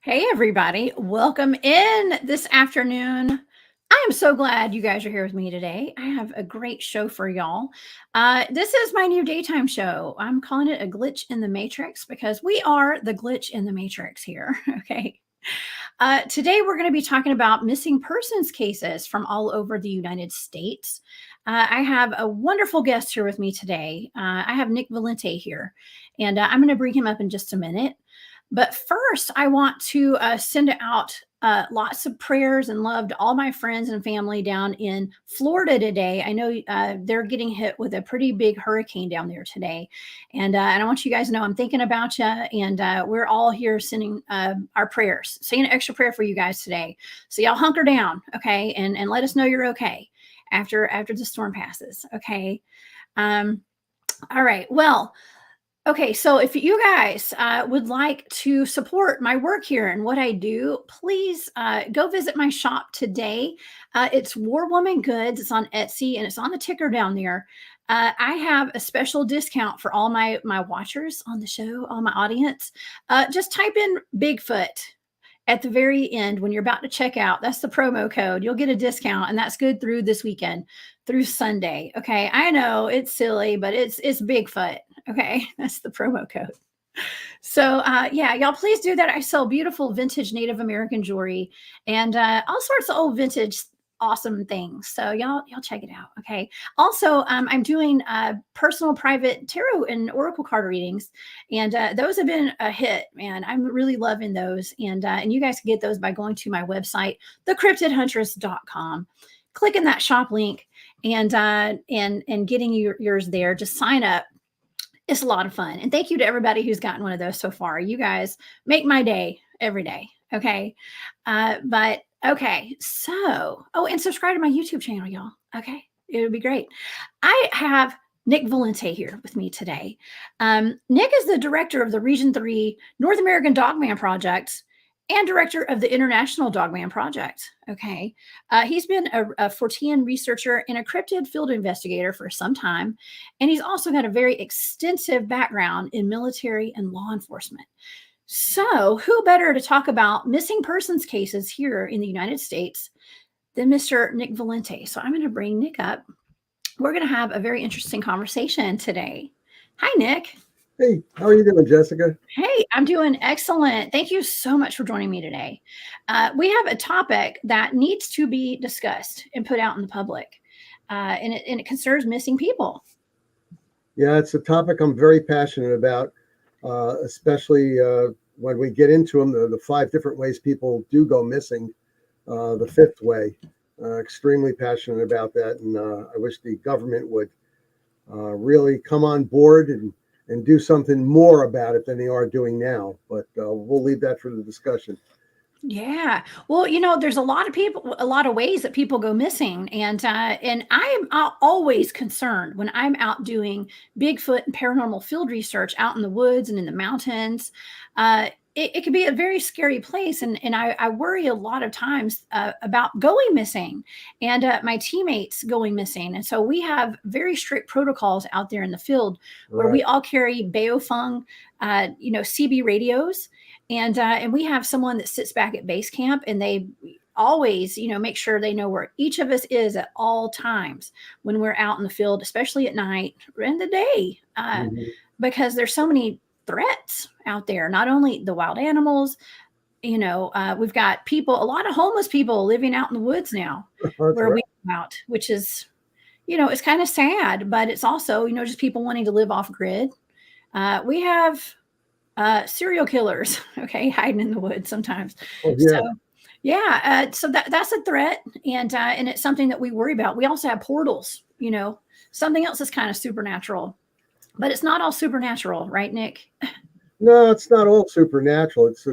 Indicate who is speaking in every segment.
Speaker 1: Hey, everybody. Welcome in this afternoon. I am so glad you guys are here with me today. I have a great show for y'all. This is my new daytime show. I'm calling it a glitch in the matrix because we are the glitch in the matrix here. Okay. Today, we're going to be talking about missing persons cases from all over the United States. I have a wonderful guest here with me today. I have Nick Valente here, and I'm going to bring him up in just a minute. But first, I want to send out lots of prayers and love to all my friends and family down in Florida today. I know they're getting hit with a pretty big hurricane down there today. And I want you guys to know I'm thinking about you. And we're all here sending our prayers, saying an extra prayer for you guys today. So y'all hunker down, okay? And let us know you're okay after the storm passes, okay? All right. Well, okay, so if you guys would like to support my work here and what I do, please go visit my shop today. It's War Woman Goods. It's on Etsy and it's on the ticker down there. I have a special discount for all my watchers on the show, all my audience. Just type in Bigfoot at the very end when you're about to check out. That's the promo code. You'll get a discount, and that's good through this weekend, through Sunday. Okay, I know it's silly, but it's Bigfoot. Okay, that's the promo code. So yeah, y'all please do that. I sell beautiful vintage Native American jewelry and all sorts of old vintage awesome things. So y'all check it out. Okay. Also, I'm doing personal private tarot and oracle card readings, and those have been a hit, man. I'm really loving those, and you guys can get those by going to my website, thecryptidhuntress.com, clicking that shop link, and getting yours there. Just sign up. It's a lot of fun. And thank you to everybody who's gotten one of those so far. You guys make my day every day. Okay. But okay. So, and subscribe to my YouTube channel, y'all. Okay. It would be great. I have Nick Valente here with me today. Nick is the director of the Region 3 North American Dogman Project and director of the International Dogman Project. Okay. He's been a Fortean researcher and a cryptid field investigator for some time. And he's also got a very extensive background in military and law enforcement. So who better to talk about missing persons cases here in the United States than Mr. Nick Valente? So I'm going to bring Nick up. We're going to have a very interesting conversation today. Hi, Nick.
Speaker 2: Hey, how are you doing, Jessica?
Speaker 1: Hey, I'm doing excellent. Thank you so much for joining me today. We have a topic that needs to be discussed and put out in the public, and it concerns missing people.
Speaker 2: Yeah, it's a topic I'm very passionate about, especially when we get into them, the 5 different ways people do go missing, the 5th way. Extremely passionate about that, and I wish the government would really come on board and do something more about it than they are doing now. But we'll leave that for the discussion.
Speaker 1: Yeah. Well, there's a lot of ways that people go missing. And I'm always concerned when I'm out doing Bigfoot and paranormal field research out in the woods and in the mountains. It can be a very scary place. And I worry a lot of times about going missing and my teammates going missing. And so we have very strict protocols out there in the field where we all carry Beofeng, CB radios. And we have someone that sits back at base camp, and they always, make sure they know where each of us is at all times when we're out in the field, especially at night or in the day, because there's so many threats out there, not only the wild animals, we've got a lot of homeless people living out in the woods now where we go out, which is, it's kind of sad, but it's also, just people wanting to live off grid. We have serial killers, okay, hiding in the woods sometimes.
Speaker 2: Oh, yeah.
Speaker 1: So yeah, so that's a threat, and it's something that we worry about. We also have portals, something else is kind of supernatural, but it's not all supernatural, right, Nick?
Speaker 2: No, it's not all supernatural. It's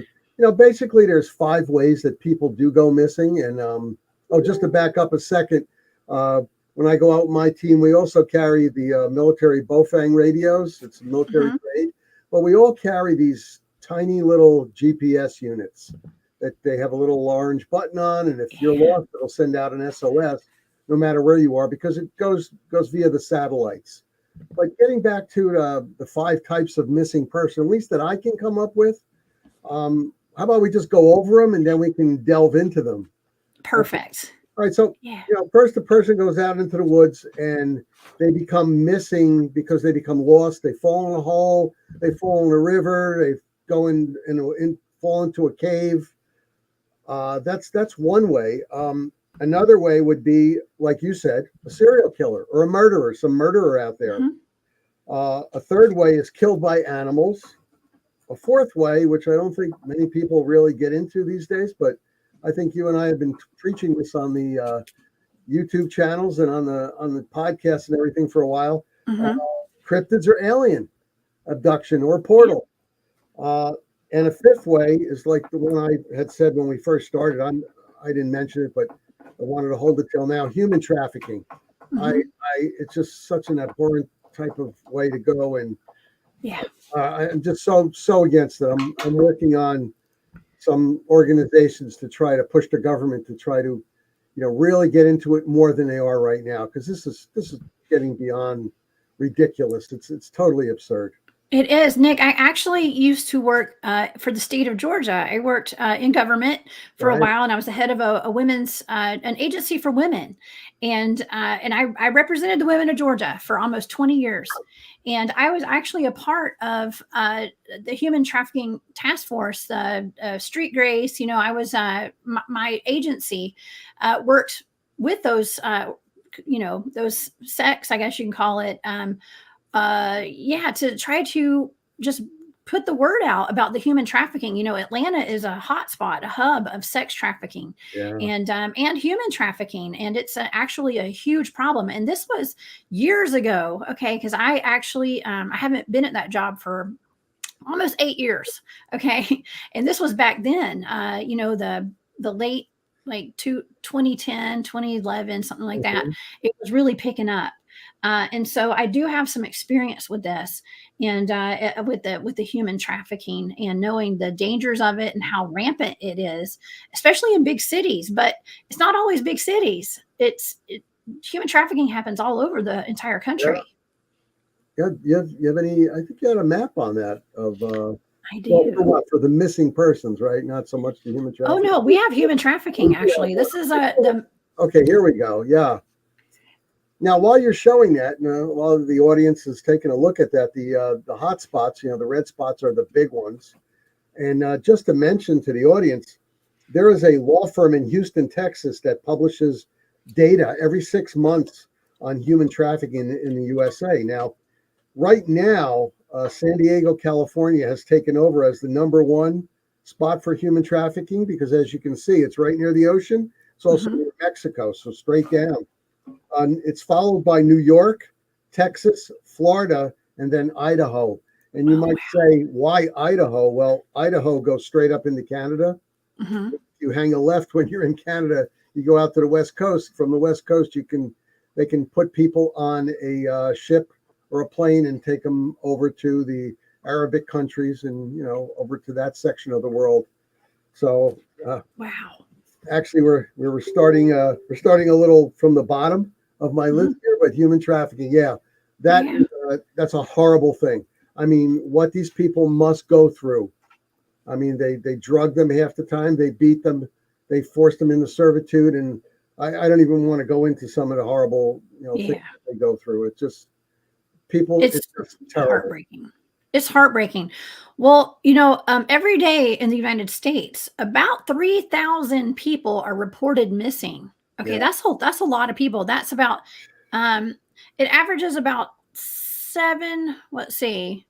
Speaker 2: basically there's 5 ways that people do go missing. And just to back up a second, when I go out with my team, we also carry the military Bofang radios. It's military grade. But we all carry these tiny little GPS units that they have a little orange button on, and if you're lost, it'll send out an SOS no matter where you are, because it goes via the satellites. But getting back to the 5 types of missing person, at least that I can come up with, how about we just go over them and then we can delve into them?
Speaker 1: Perfect.
Speaker 2: All right. So,
Speaker 1: Yeah.
Speaker 2: first the person goes out into the woods and they become missing because they become lost. They fall in a hole. They fall in a river. They go fall into a cave. That's one way. Another way would be, like you said, a serial killer or a murderer, some murderer out there. A third way is killed by animals. A fourth way, which I don't think many people really get into these days, but I think you and I have been preaching this on the YouTube channels and on the podcast and everything for a while. Cryptids or alien abduction or portal. And a fifth way is like the one I had said when we first started. I didn't mention it, but I wanted to hold it till now. Human trafficking. It's just such an abhorrent type of way to go, and I'm just so against it. I'm working on some organizations to try to push the government to try to, really get into it more than they are right now, because this is getting beyond ridiculous. It's totally absurd.
Speaker 1: It is, Nick. I actually used to work for the state of Georgia. I worked in government for a while, and I was the head of a women's an agency for women, and I represented the women of Georgia for almost 20 years. And I was actually a part of the human trafficking task force, Street Grace. I was my agency worked with those those sects, I guess you can call it. To try to just put the word out about the human trafficking. Atlanta is a hotspot, a hub of sex trafficking and human trafficking. And it's actually a huge problem. And this was years ago. Okay. Cause I actually, I haven't been at that job for almost 8 years. Okay. And this was back then, the late, like 2010, 2011, something like that. It was really picking up. And so I do have some experience with this and with the human trafficking and knowing the dangers of it and how rampant it is, especially in big cities. But it's not always big cities. Human trafficking happens all over the entire country.
Speaker 2: Yeah. You have any? I think you had a map on that of.
Speaker 1: I do.
Speaker 2: For the missing persons, right? Not so much the human trafficking.
Speaker 1: Oh no, we have human trafficking actually. This is the.
Speaker 2: Okay, here we go. Yeah. Now, while you're showing that, while the audience is taking a look at that, the hot spots, the red spots are the big ones. And just to mention to the audience, there is a law firm in Houston, Texas, that publishes data every 6 months on human trafficking in the USA. Now, right now, San Diego, California has taken over as the #1 spot for human trafficking because, as you can see, it's right near the ocean. It's also near Mexico, so straight down. It's followed by New York, Texas, Florida, and then Idaho. And you might say, why Idaho? Well, Idaho goes straight up into Canada. You hang a left when you're in Canada. You go out to the West Coast. From the West Coast, they can put people on a ship or a plane and take them over to the Arabic countries and over to that section of the world. So
Speaker 1: wow.
Speaker 2: Actually, we're starting a little from the bottom of my list here, but human trafficking, that's a horrible thing. I mean, what these people must go through. I mean, they drug them half the time, they beat them, they forced them into servitude, and I don't even want to go into some of the horrible things that they go through. It's just it's just terrible.
Speaker 1: Heartbreaking. It's heartbreaking. Well, every day in the United States, about 3,000 people are reported missing. Okay, that's a lot of people. That's about it averages about 7. Let's see.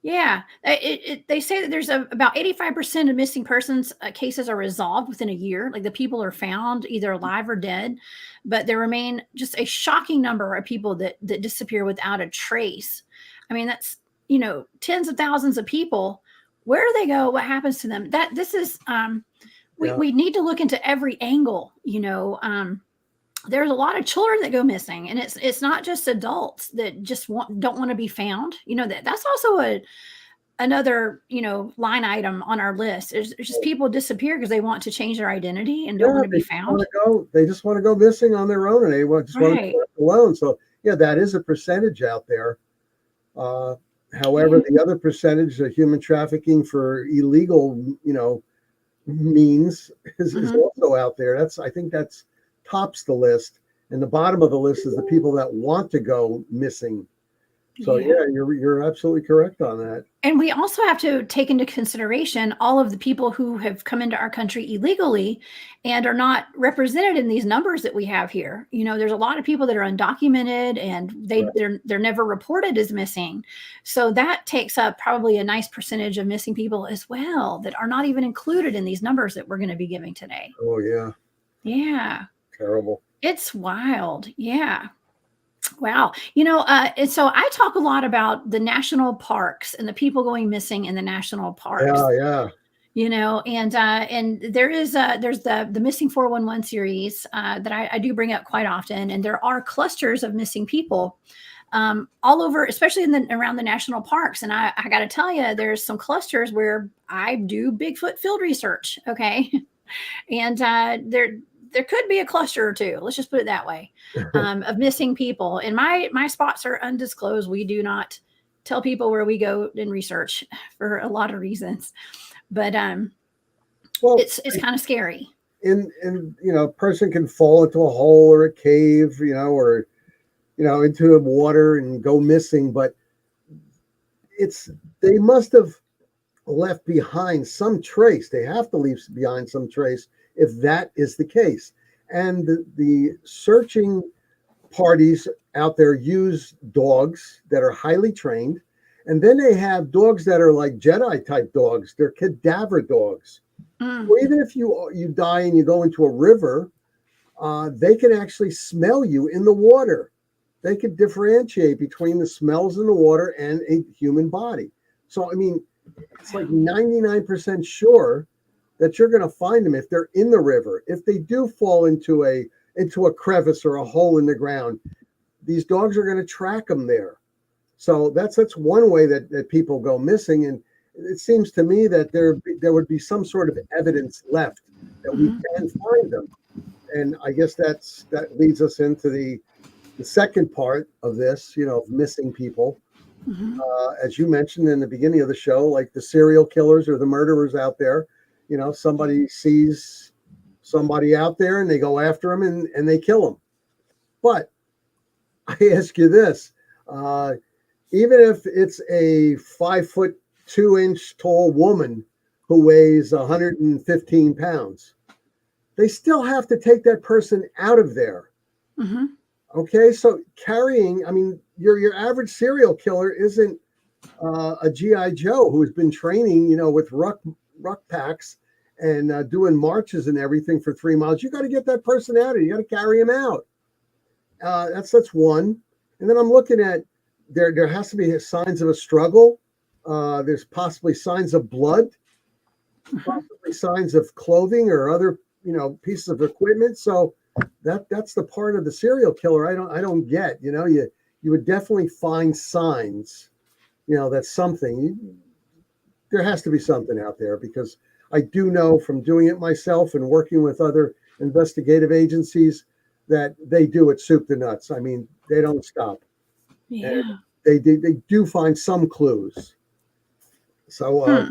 Speaker 1: Yeah, they say that there's about 85% of missing persons cases are resolved within a year. Like the people are found either alive or dead, but there remain just a shocking number of people that disappear without a trace. I mean, that's tens of thousands of people. Where do they go? What happens to them? This is we need to look into every angle. There's a lot of children that go missing, and it's not just adults that just don't want to be found. That's also another line item on our list. It's just people disappear because they want to change their identity and don't want to be found.
Speaker 2: They just want to go missing on their own, and they want to be left alone. So that is a percentage out there. However, the other percentage of human trafficking for illegal, means is also out there. I think that's tops the list. And the bottom of the list is the people that want to go missing. So yeah, you're absolutely correct on that.
Speaker 1: And we also have to take into consideration all of the people who have come into our country illegally and are not represented in these numbers that we have here. There's a lot of people that are undocumented and they're never reported as missing. So that takes up probably a nice percentage of missing people as well that are not even included in these numbers that we're going to be giving today.
Speaker 2: Oh yeah.
Speaker 1: Yeah.
Speaker 2: Terrible.
Speaker 1: It's wild. Yeah. Wow. And so I talk a lot about the national parks and the people going missing in the national parks.
Speaker 2: Yeah.
Speaker 1: And there's the missing 411 series that I do bring up quite often. And there are clusters of missing people all over, especially around the national parks. And I got to tell you, there's some clusters where I do Bigfoot field research. Okay. And there could be a cluster or two, let's just put it that way, of missing people. And my spots are undisclosed. We do not tell people where we go and research for a lot of reasons. But it's kind of scary.
Speaker 2: And a person can fall into a hole or a cave, or into the water and go missing. But they must have left behind some trace. They have to leave behind some trace if that is the case. And the searching parties out there use dogs that are highly trained. And then they have dogs that are like Jedi type dogs. They're cadaver dogs. Or even if you die and you go into a river, they can actually smell you in the water. They can differentiate between the smells in the water and a human body. So, it's like 99% sure that you're going to find them if they're in the river. If they do fall into a crevice or a hole in the ground, these dogs are going to track them there. So that's one way that people go missing. And it seems to me that there would be some sort of evidence left that we can find them. And I guess that leads us into the second part of this, of missing people. As you mentioned in the beginning of the show, like the serial killers or the murderers out there, somebody sees somebody out there and they go after them and they kill them. But I ask you this, even if it's a 5'2" tall woman who weighs 115 pounds, they still have to take that person out of there. Okay, so carrying, your average serial killer isn't a G.I. Joe who has been training, with ruck packs and doing marches and everything for 3 miles. You got to get that person out of it. You got to carry him out. That's one. And then I'm looking at there has to be signs of a struggle. There's possibly signs of blood, possibly signs of clothing or other pieces of equipment. So that's the part of the serial killer I don't get. You would definitely find signs. That's something. There has to be something out there, because I do know from doing it myself and working with other investigative agencies that they do it soup to nuts. They don't stop.
Speaker 1: Yeah.
Speaker 2: And they do find some clues. So,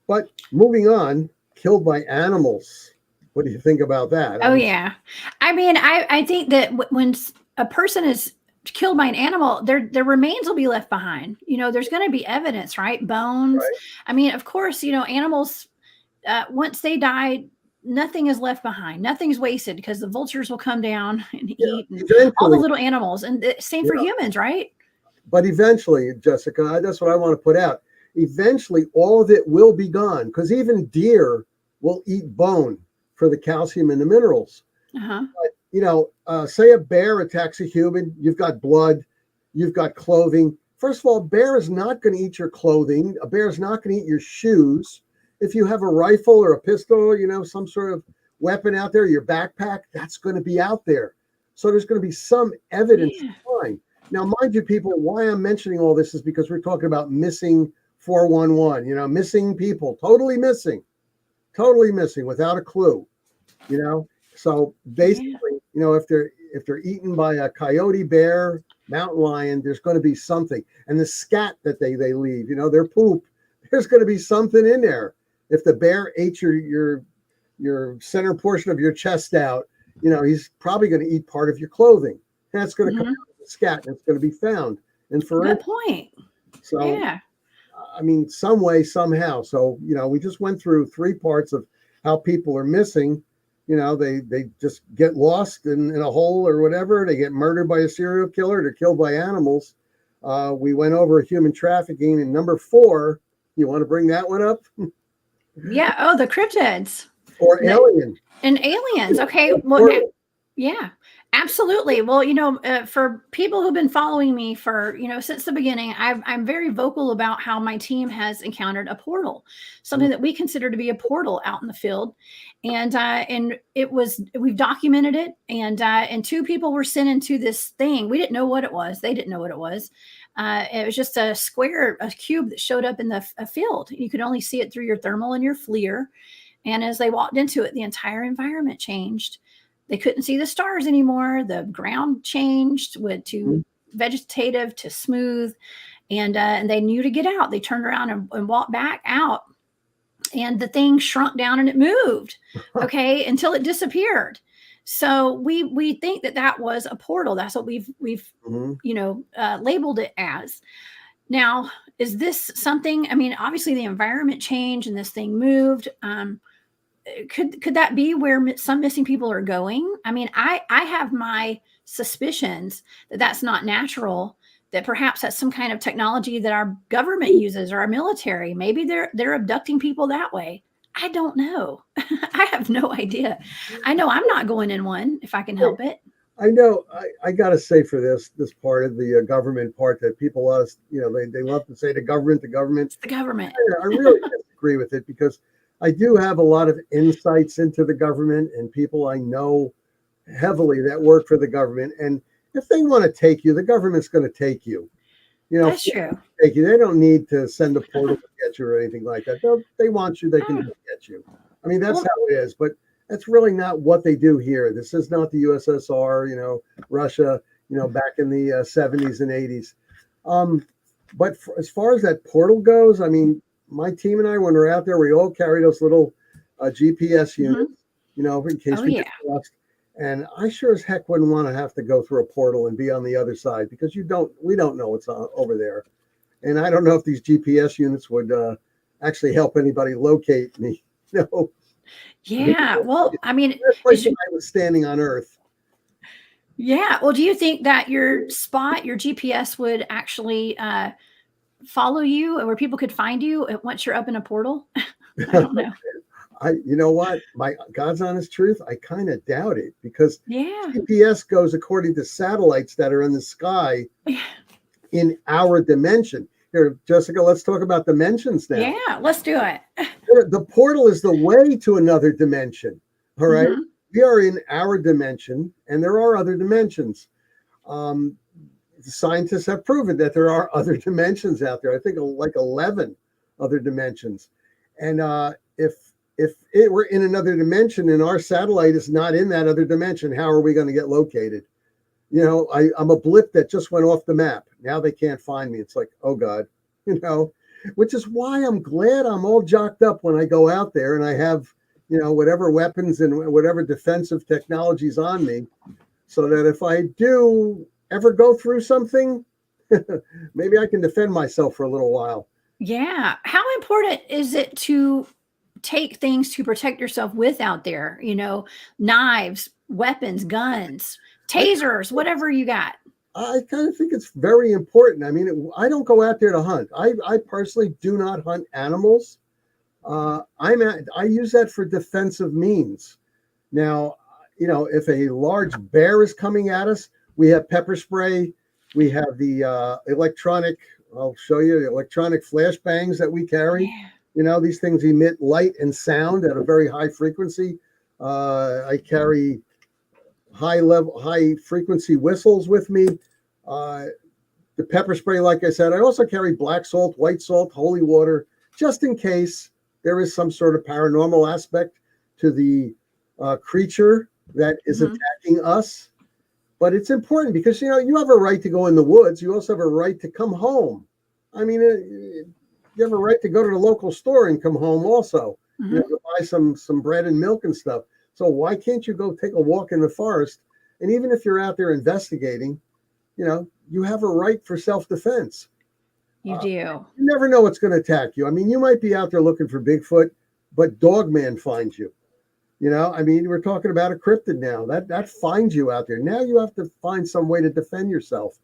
Speaker 2: but moving on, killed by animals. What do you think about that?
Speaker 1: Yeah. I think that when a person is killed by an animal, their remains will be left behind. There's going to be evidence, right? Bones. Right. Of course, animals, once they die, nothing is left behind. Nothing's wasted, because the vultures will come down and eat all the little animals. And same for humans, right?
Speaker 2: But eventually, Jessica, that's what I want to put out. Eventually, all of it will be gone, because even deer will eat bone for the calcium and the minerals. But, say a bear attacks a human, you've got blood, you've got clothing. First of all, a bear is not going to eat your clothing. A bear is not going to eat your shoes. If you have a rifle or a pistol, some sort of weapon out there, your backpack, that's going to be out there. So there's going to be some evidence to find. Now, mind you, people, why I'm mentioning all this is because we're talking about missing 411, missing people, totally missing without a clue, So basically, if they're eaten by a coyote, bear, mountain lion, there's going to be something. And the scat that they leave, their poop, there's going to be something in there. If the bear ate your center portion of your chest out, he's probably going to eat part of your clothing. That's going to come out of the scat, and it's going to be found. And for
Speaker 1: good point.
Speaker 2: So,
Speaker 1: yeah.
Speaker 2: I mean, some way, somehow. So, we just went through 3 parts of how people are missing. They just get lost in a hole or whatever. They get murdered by a serial killer. They're killed by animals. We went over human trafficking. And number 4, you want to bring that one up?
Speaker 1: Yeah. Oh, the cryptids.
Speaker 2: Or alien.
Speaker 1: And aliens. Okay. Well, yeah, absolutely. Well, for people who've been following me for, since the beginning, I'm very vocal about how my team has encountered a portal, something that we consider to be a portal out in the field. And we've documented it. And 2 people were sent into this thing. We didn't know what it was. They didn't know what it was. It was just a cube that showed up in a field. You could only see it through your thermal and your FLIR. And as they walked into it, the entire environment changed. They couldn't see the stars anymore. The ground changed, went to vegetative to smooth, and they knew to get out. They turned around and walked back out, and the thing shrunk down and it moved, okay, until it disappeared. So we think that was a portal. That's what we've labeled it as. Now, is this something? I mean, obviously the environment changed and this thing moved. Could that be where some missing people are going? I mean, I have my suspicions that that's not natural, that perhaps that's some kind of technology that our government uses or our military. Maybe they're abducting people that way. I don't know. I have no idea. I know I'm not going in one if I can help it.
Speaker 2: I know. I got to say for this part of the government part that people they love to say the government.
Speaker 1: It's the government.
Speaker 2: I really disagree with it, because I do have a lot of insights into the government and people I know heavily that work for the government. And if they want to take you, the government's going to take you.
Speaker 1: That's true.
Speaker 2: Take you. They don't need to send a portal to get you or anything like that. They want you, they can just get you. I mean, that's how it is. But that's really not what they do here. This is not the USSR, Russia, back in the 70s and 80s. But as far as that portal goes, I mean, my team and I, when we're out there, we all carry those little GPS units, in case we get lost. And I sure as heck wouldn't want to have to go through a portal and be on the other side, because we don't know what's over there. And I don't know if these GPS units would actually help anybody locate me.
Speaker 1: Yeah. Well, I mean,
Speaker 2: that's like I was standing on Earth.
Speaker 1: Yeah. Well, do you think that your GPS would actually follow you, or where people could find you once you're up in a portal? I don't know.
Speaker 2: You know what? My God's honest truth, I kind of doubt it, because GPS goes according to satellites that are in the sky in our dimension. Here, Jessica, let's talk about dimensions now.
Speaker 1: Yeah, let's do it.
Speaker 2: The portal is the way to another dimension. All right. We are in our dimension, and there are other dimensions. Scientists have proven that there are other dimensions out there. I think like 11 other dimensions. And if it were in another dimension and our satellite is not in that other dimension, how are we going to get located? I'm a blip that just went off the map. Now they can't find me. It's like, oh God, which is why I'm glad I'm all jocked up when I go out there and I have, whatever weapons and whatever defensive technologies on me, so that if I do ever go through something, maybe I can defend myself for a little while.
Speaker 1: Yeah. How important is it to take things to protect yourself with out there? Knives, weapons, guns, tasers, whatever you got.
Speaker 2: I kind of think it's very important. I mean, I don't go out there to hunt. I personally do not hunt animals. I use that for defensive means. Now, if a large bear is coming at us, we have pepper spray. We have the electronic, I'll show you the electronic flashbangs that we carry. Yeah. These things emit light and sound at a very high frequency. I carry high frequency whistles with me. The pepper spray, like I said, I also carry black salt, white salt, holy water, just in case there is some sort of paranormal aspect to the creature that is attacking us. But it's important because, you have a right to go in the woods. You also have a right to come home. I mean, you have a right to go to the local store and come home also, to buy some bread and milk and stuff. So why can't you go take a walk in the forest? And even if you're out there investigating, you have a right for self-defense.
Speaker 1: You do.
Speaker 2: You never know what's going to attack you. I mean, you might be out there looking for Bigfoot, but Dogman finds you. I mean, we're talking about a cryptid now. That finds you out there. Now you have to find some way to defend yourself.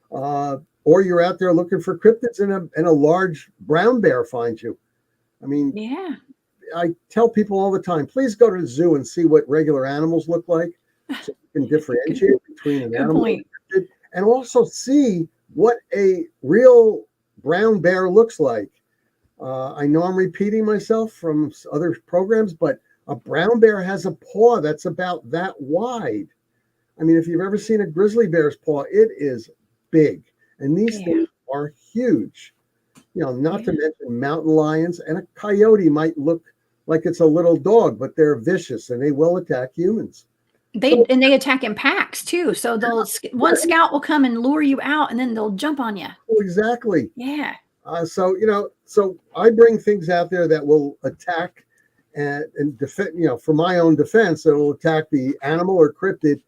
Speaker 2: Or you're out there looking for cryptids and a large brown bear finds you. I mean,
Speaker 1: yeah.
Speaker 2: I tell people all the time, please go to the zoo and see what regular animals look like, so you can differentiate between an animal and a cryptid, and also see what a real brown bear looks like. I know I'm repeating myself from other programs, but a brown bear has a paw that's about that wide. I mean, if you've ever seen a grizzly bear's paw, it is big. And these things are huge. Not to mention mountain lions, and a coyote might look like it's a little dog, but they're vicious and they will attack humans.
Speaker 1: They attack in packs too. So one scout will come and lure you out, and then they'll jump on you.
Speaker 2: Exactly.
Speaker 1: Yeah.
Speaker 2: So I bring things out there that will attack and defend, for my own defense, it will attack the animal or cryptid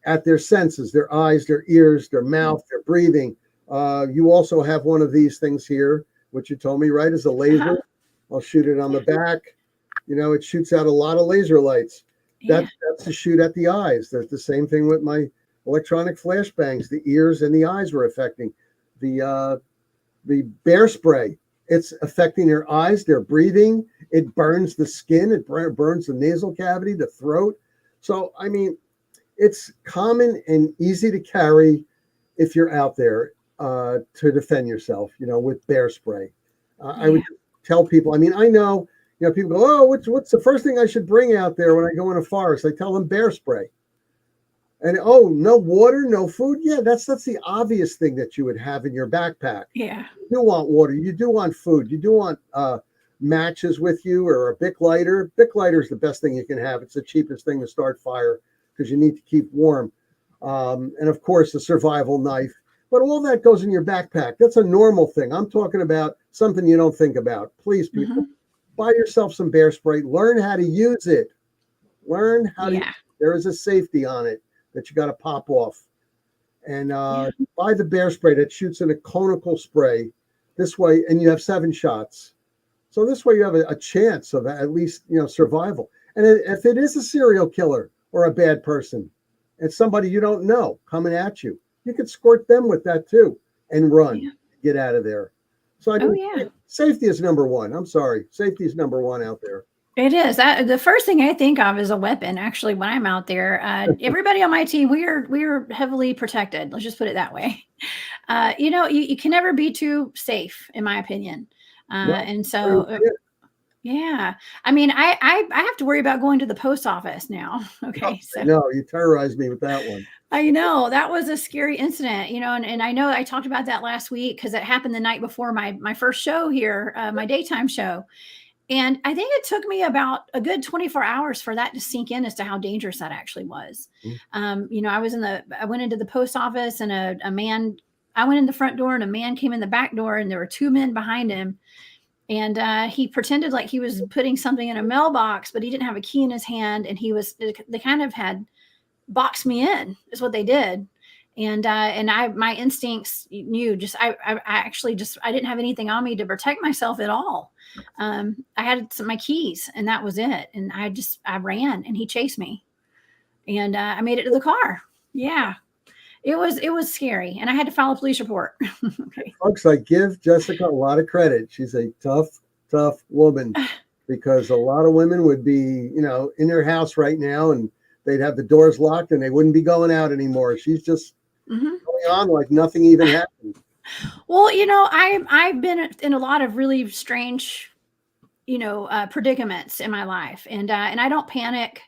Speaker 2: at their senses, their eyes, their ears, their mouth, their breathing. You also have one of these things here, which you told me, right, is a laser. I'll shoot it on the back. It shoots out a lot of laser lights. That's to shoot at the eyes. There's the same thing with my electronic flashbangs. The ears and the eyes were affecting. The bear spray, it's affecting their eyes, their breathing. It burns the skin. It burns the nasal cavity, the throat. So, I mean, it's common and easy to carry if you're out there to defend yourself, with bear spray. I would tell people, I mean, I know, people go, oh, what's the first thing I should bring out there when I go in a forest? I tell them bear spray. And, oh, no water, no food. Yeah, that's the obvious thing that you would have in your backpack.
Speaker 1: Yeah.
Speaker 2: You do want water. You do want food. You do want matches with you, or a Bic lighter. Bic lighter is the best thing you can have. It's the cheapest thing to start fire because you need to keep warm. And, of course, a survival knife. But all that goes in your backpack. That's a normal thing. I'm talking about something you don't think about. Please, people, buy yourself some bear spray. Learn how to use it. Learn how to. There is a safety on it that you got to pop off. And buy the bear spray that shoots in a conical spray. This way, and you have 7 shots. So this way you have a chance of at least, survival. And if it is a serial killer or a bad person, it's somebody you don't know coming at you, you could squirt them with that too and run, get out of there. So I mean, safety is number one. I'm sorry. Safety is number one out there.
Speaker 1: It is. The first thing I think of is a weapon. Actually, when I'm out there, everybody on my team, we are heavily protected. Let's just put it that way. You can never be too safe, in my opinion. And so, yeah, I mean, I have to worry about going to the post office now. Okay, so
Speaker 2: no, you terrorized me with that one.
Speaker 1: I know that was a scary incident, and I know I talked about that last week because it happened the night before my first show here, my daytime show. And I think it took me about a good 24 hours for that to sink in as to how dangerous that actually was. I went into the post office, and I went in the front door, and a man came in the back door, and there were 2 men behind him. And he pretended like he was putting something in a mailbox, but he didn't have a key in his hand. And they kind of had boxed me in, is what they did. And my instincts knew I didn't have anything on me to protect myself at all. I had my keys, and that was it. And I ran, and he chased me, and I made it to the car. Yeah, it was scary, and I had to file a police report. Okay.
Speaker 2: Folks, I give Jessica a lot of credit. She's a tough woman, because a lot of women would be, in their house right now, and they'd have the doors locked, and they wouldn't be going out anymore. She's just going on like nothing even happened.
Speaker 1: Well, I've been in a lot of really strange, predicaments in my life, and I don't panic.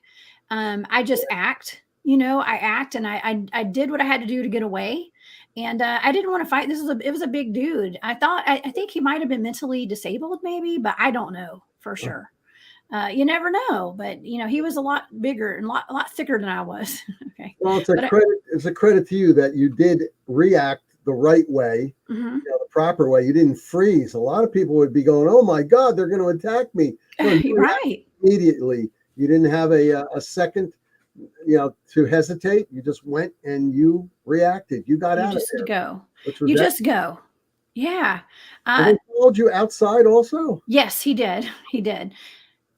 Speaker 1: I just act. I act, and I did what I had to do to get away, and I didn't want to fight. It was a big dude. I think he might have been mentally disabled, maybe, but I don't know for sure. You never know, but he was a lot bigger and a lot thicker than I was. Okay,
Speaker 2: Well, it's a
Speaker 1: but
Speaker 2: credit. It's a credit to you that you did react the right way,
Speaker 1: mhm.
Speaker 2: the proper way. You didn't freeze. A lot of people would be going, "Oh my God, they're going to attack me." No, you reacted
Speaker 1: Right.
Speaker 2: immediately. You didn't have a second, to hesitate. You just went and you reacted. You got
Speaker 1: You
Speaker 2: out of
Speaker 1: just
Speaker 2: there,
Speaker 1: go.
Speaker 2: which was
Speaker 1: You
Speaker 2: that.
Speaker 1: just go. Yeah.
Speaker 2: And
Speaker 1: Uh,
Speaker 2: they followed you outside also.
Speaker 1: yes, he did. He did.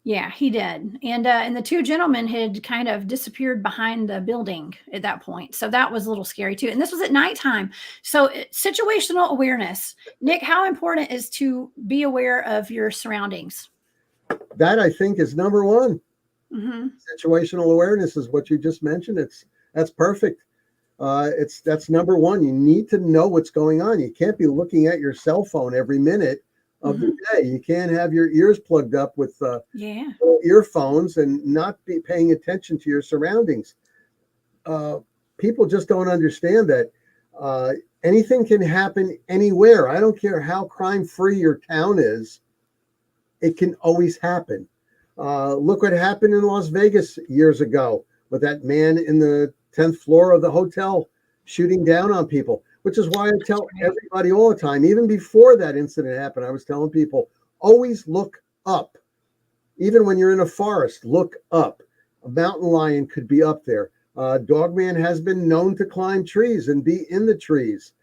Speaker 1: Yeah, he did. And the two gentlemen had kind of disappeared behind the building at that point. So that was a little scary too. And this was at nighttime. So situational awareness. Nick, how important is to be aware of your surroundings?
Speaker 2: That I think is number one.
Speaker 1: Hmm.
Speaker 2: Situational awareness is what you just mentioned. That's perfect. That's number one. You need to know what's going on. You can't be looking at your cell phone every minute of the
Speaker 1: Hmm.
Speaker 2: day. You can't have your ears plugged up with
Speaker 1: Yeah.
Speaker 2: earphones and not be paying attention to your surroundings. Uh, People just don't understand that uh, anything can happen anywhere. I don't care how crime free your town is, it can always happen. Look what happened in Las Vegas years ago with that man in the 10th floor of the hotel shooting down on people, which is why I
Speaker 1: That's
Speaker 2: tell
Speaker 1: right.
Speaker 2: everybody all the time, even before that incident happened, I was telling people always look up. Even when you're in a forest, look up. A mountain lion could be up there. Dogman has been known to climb trees and be in the trees.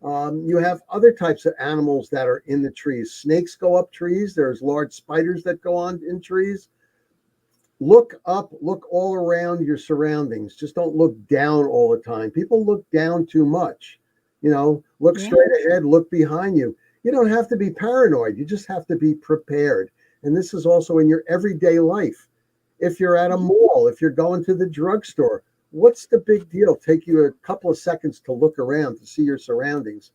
Speaker 2: You have other types of animals that are in the trees. Snakes go up trees. There's large spiders that go on in trees. Look up, look all around your surroundings. Just don't look down all the time. People look down too much. Look
Speaker 1: Yeah.
Speaker 2: straight ahead, look behind you. You don't have to be paranoid. You just have to be prepared. And this is also in your everyday life. If you're at a
Speaker 1: Mhm.
Speaker 2: mall, if you're going to the drugstore, what's the big deal? Take you a couple of seconds to look around to see your surroundings.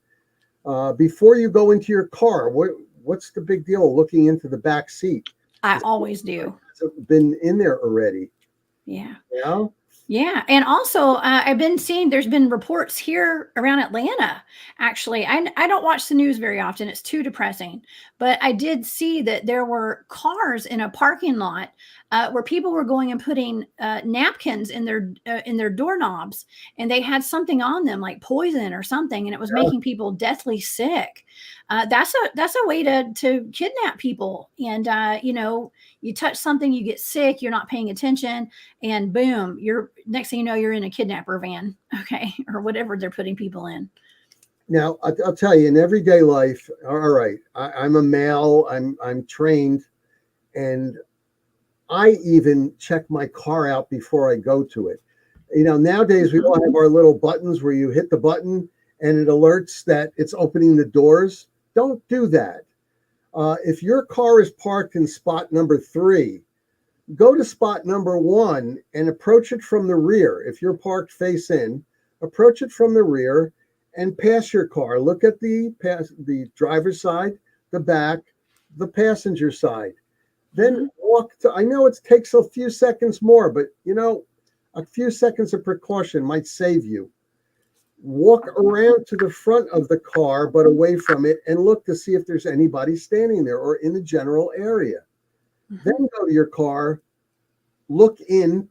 Speaker 2: Before you go into your car, what's the big deal looking into the back seat?
Speaker 1: I
Speaker 2: To see
Speaker 1: always do.
Speaker 2: what's been in there already.
Speaker 1: Yeah.
Speaker 2: You know?
Speaker 1: Yeah, and also I've been seeing there's been reports here around Atlanta. Actually, I don't watch the news very often; it's too depressing. But I did see that there were cars in a parking lot where people were going and putting napkins in their doorknobs, and they had something on them like poison or something, and it was
Speaker 2: Yeah.
Speaker 1: making people deathly sick. That's a way to kidnap people, and you touch something, you get sick, you're not paying attention, and boom, you're next thing you know, you're in a kidnapper van, okay, or whatever they're putting people in.
Speaker 2: Now I'll tell you, in everyday life, all right, I'm a male. I'm trained, and I even check my car out before I go to it. Nowadays we
Speaker 1: Mhm.
Speaker 2: all have our little buttons where you hit the button and it alerts that it's opening the doors. Don't do that. If your car is parked in spot number 3, go to spot number 1 and approach it from the rear. If you're parked face in, approach it from the rear and pass your car. Look at the driver's side, the back, the passenger side. Then
Speaker 1: Mhm.
Speaker 2: walk to, I know it takes a few seconds more, but a few seconds of precaution might save you. Walk around to the front of the car, but away from it, and look to see if there's anybody standing there or in the general area. Then
Speaker 1: Mhm.
Speaker 2: go to your car, look into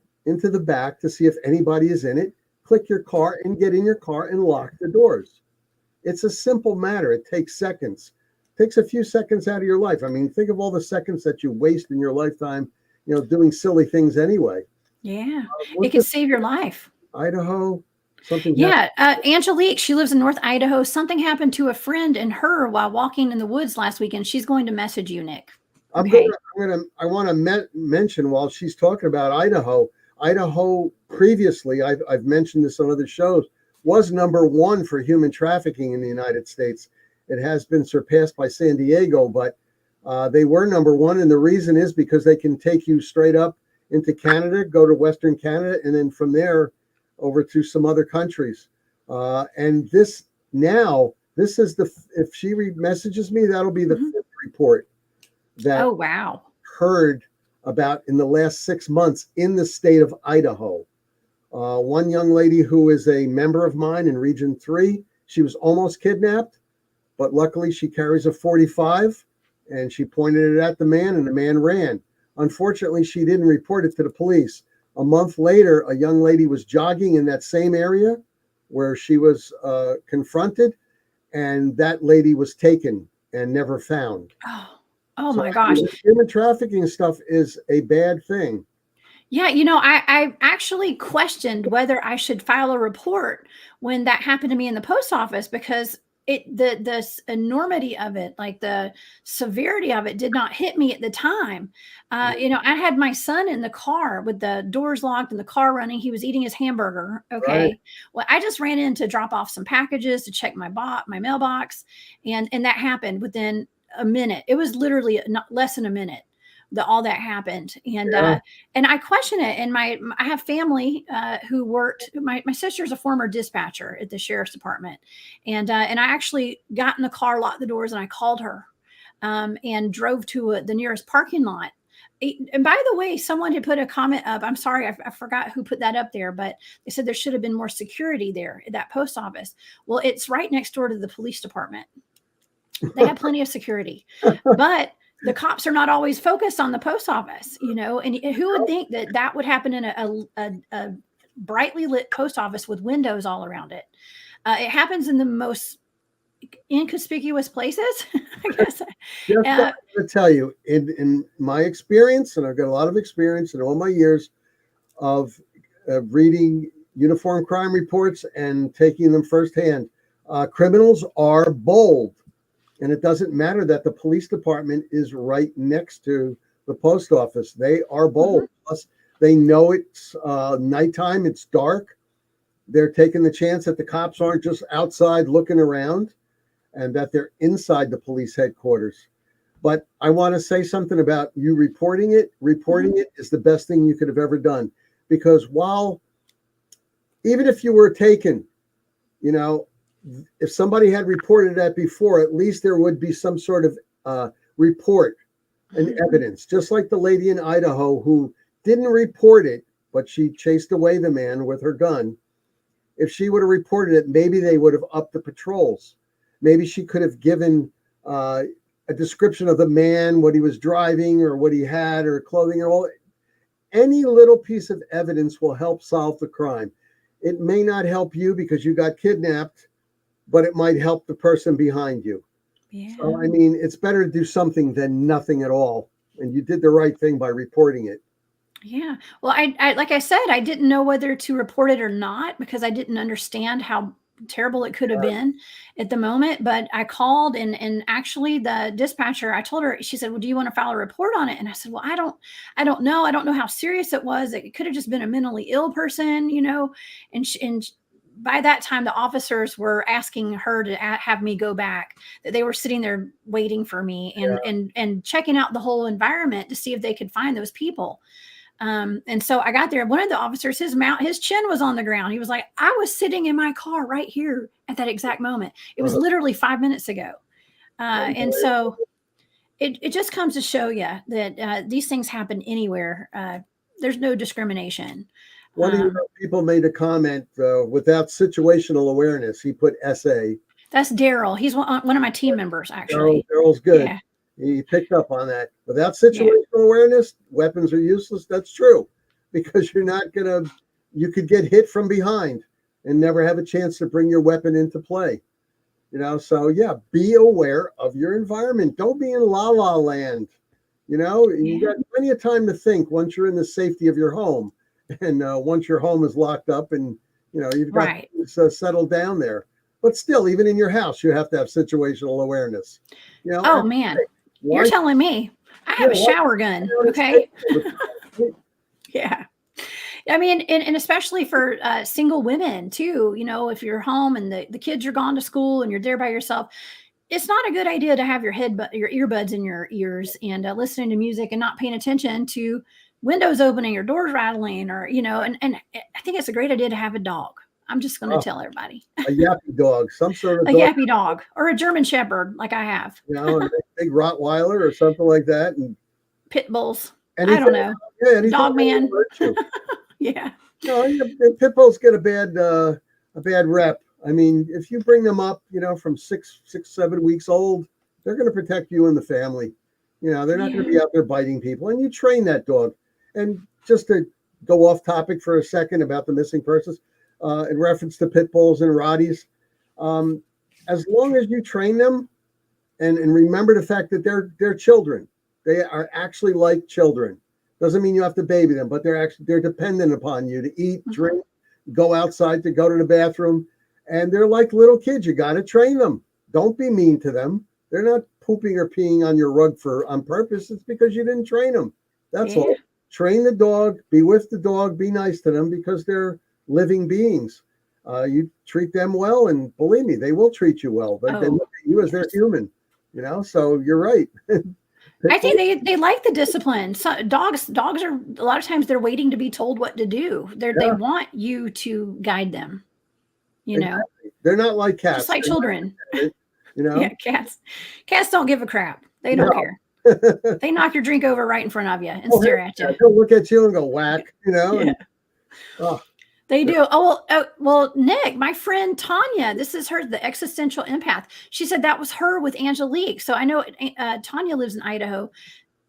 Speaker 2: the back to see if anybody is in it. Click your car and get in your car and lock the doors. It's a simple matter. It takes seconds. It takes a few seconds out of your life. I mean, think of all the seconds that you waste in your lifetime, doing silly things anyway.
Speaker 1: Yeah, it
Speaker 2: Look
Speaker 1: could
Speaker 2: at
Speaker 1: save your life.
Speaker 2: Idaho. Something's happened.
Speaker 1: Yeah, Angelique, she lives in North Idaho. Something happened to a friend and her while walking in the woods last weekend. She's going to message you, Nick. Okay.
Speaker 2: I want to mention while she's talking about Idaho. Idaho previously, I've mentioned this on other shows, was number 1 for human trafficking in the United States. It has been surpassed by San Diego, but they were number 1, and the reason is because they can take you straight up into Canada, go to Western Canada, and then from there over to some other countries. And this is if she messages me, that'll be the
Speaker 1: Mhm.
Speaker 2: 5th report that
Speaker 1: Oh, wow.
Speaker 2: heard about in the last 6 months in the state of Idaho. One young lady who is a member of mine in Region 3, she was almost kidnapped, but luckily she carries a 45 and she pointed it at the man and the man ran. Unfortunately, she didn't report it to the police. A month later, a young lady was jogging in that same area where she was confronted, and that lady was taken and never found.
Speaker 1: Oh
Speaker 2: So
Speaker 1: my gosh.
Speaker 2: human trafficking stuff is a bad thing.
Speaker 1: Yeah, I actually questioned whether I should file a report when that happened to me in the post office, because the enormity of it, like the severity of it, did not hit me at the time. I had my son in the car with the doors locked and the car running. He was eating his hamburger. Okay.
Speaker 2: Right.
Speaker 1: Well, I just ran in to drop off some packages to check my mailbox, and that happened within a minute. It was literally not less than a minute that all that happened. And I question it. And I have family who worked. My sister's a former dispatcher at the sheriff's department, and I actually got in the car, locked the doors, and I called her, and drove to the nearest parking lot. And by the way, someone had put a comment up. I'm sorry, I forgot who put that up there, but they said there should have been more security there at that post office. Well, it's right next door to the police department. They have plenty of security, but the cops are not always focused on the post office, and who would think that would happen in a brightly lit post office with windows all around it? It happens in the most inconspicuous places, I guess.
Speaker 2: Just to tell you, in my experience, and I've got a lot of experience in all my years of reading uniform crime reports and taking them firsthand, criminals are bold. And it doesn't matter that the police department is right next to the post office. They are bold. Mm-hmm. Plus, they know it's nighttime, it's dark. They're taking the chance that the cops aren't just outside looking around, and that they're inside the police headquarters. But I want to say something about you reporting it. Reporting mm-hmm. it is the best thing you could have ever done. Because even if you were taken, if somebody had reported that before, at least there would be some sort of report and evidence, just like the lady in Idaho who didn't report it, but she chased away the man with her gun. If she would have reported it, maybe they would have upped the patrols. Maybe she could have given a description of the man, what he was driving or what he had or clothing and all. Any little piece of evidence will help solve the crime. It may not help you because you got kidnapped, but it might help the person behind you. Yeah. So, I mean, it's better to do something than nothing at all. And you did the right thing by reporting it.
Speaker 1: Yeah. Well, I like I said, I didn't know whether to report it or not because I didn't understand how terrible it could have been at the moment. But I called and actually the dispatcher, I told her, she said, well, do you want to file a report on it? And I said, well, I don't know. I don't know how serious it was. It could have just been a mentally ill person, and by that time, the officers were asking her to have me go back, that they were sitting there waiting for me and checking out the whole environment to see if they could find those people. And so I got there. One of the officers, his chin was on the ground. He was like, I was sitting in my car right here at that exact moment. It was literally 5 minutes ago. And so it just comes to show you that these things happen anywhere. There's no discrimination.
Speaker 2: One of your people made a comment without situational awareness. He put SA.
Speaker 1: That's Daryl. He's one of my team members, actually.
Speaker 2: Daryl's good. Yeah. He picked up on that. Without situational awareness, weapons are useless. That's true, because you could get hit from behind and never have a chance to bring your weapon into play. So yeah, be aware of your environment. Don't be in la la land. You got plenty of time to think once you're in the safety of your home, and once your home is locked up and you've got settled down there. But still, even in your house, you have to have situational awareness.
Speaker 1: Oh man. You're telling me I have a shower gun. Okay. Yeah. I mean, and especially for single women too, if you're home and the kids are gone to school and you're there by yourself, it's not a good idea to have your earbuds in your ears and listening to music and not paying attention to windows opening or doors rattling or, and I think it's a great idea to have a dog. I'm just going to tell everybody.
Speaker 2: A yappy dog, some sort of
Speaker 1: a yappy dog, or a German Shepherd, like I have.
Speaker 2: A big Rottweiler or something like that, and
Speaker 1: pit bulls. I don't know.
Speaker 2: Yeah,
Speaker 1: dog man. Yeah.
Speaker 2: Pit bulls get a bad rep. I mean, if you bring them up, from 6, 7 weeks old, they're going to protect you and the family. They're not going to
Speaker 1: Yeah.
Speaker 2: be out there biting people. And you train that dog. And just to go off topic for a second about the missing persons, in reference to pit bulls and Rotties, as long as you train them and remember the fact that they're children, they are actually like children. Doesn't mean you have to baby them, but they're dependent upon you to eat, drink, go outside, to go to the bathroom, and they're like little kids. You got to train them. Don't be mean to them. They're not pooping or peeing on your rug on purpose. It's because you didn't train them. That's
Speaker 1: Yeah.
Speaker 2: all. Train the dog, be with the dog, be nice to them because they're living beings. You treat them well, and believe me, they will treat you well. They look at you as their human, so you're right.
Speaker 1: I think they like the discipline. So dogs are a lot of times they're waiting to be told what to do. They want you to guide them,
Speaker 2: Exactly. They're not like cats.
Speaker 1: just like children.
Speaker 2: Yeah,
Speaker 1: Cats don't give a crap. They don't care. They knock your drink over right in front of you and stare at you.
Speaker 2: They'll look at you and go whack,
Speaker 1: Yeah.
Speaker 2: And,
Speaker 1: They do. Well, Nick, my friend Tanya, this is her, the existential empath. She said that was her with Angelique. So I know Tanya lives in Idaho.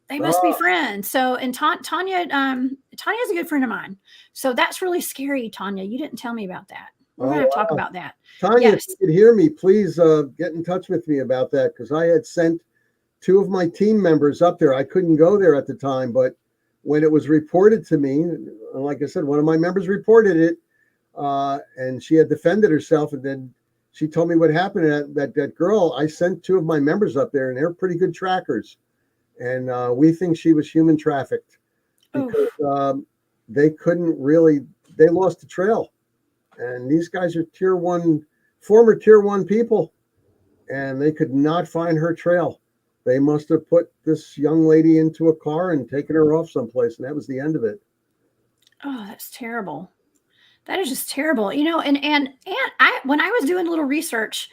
Speaker 1: They must be friends. So, and Tanya is a good friend of mine. So that's really scary, Tanya. You didn't tell me about that. We're gonna have to talk about that.
Speaker 2: Tanya, if you could hear me, please get in touch with me about that, because I had sent 2 of my team members up there. I couldn't go there at the time, but when it was reported to me, like I said, one of my members reported it, and she had defended herself, and then she told me what happened to that girl. I sent 2 of my members up there, and they're pretty good trackers, and we think she was human trafficked because they lost the trail, and these guys are former tier 1 people, and they could not find her trail. They must have put this young lady into a car and taken her off someplace, and that was the end of it.
Speaker 1: Oh, that's terrible. That is just terrible. And when I was doing a little research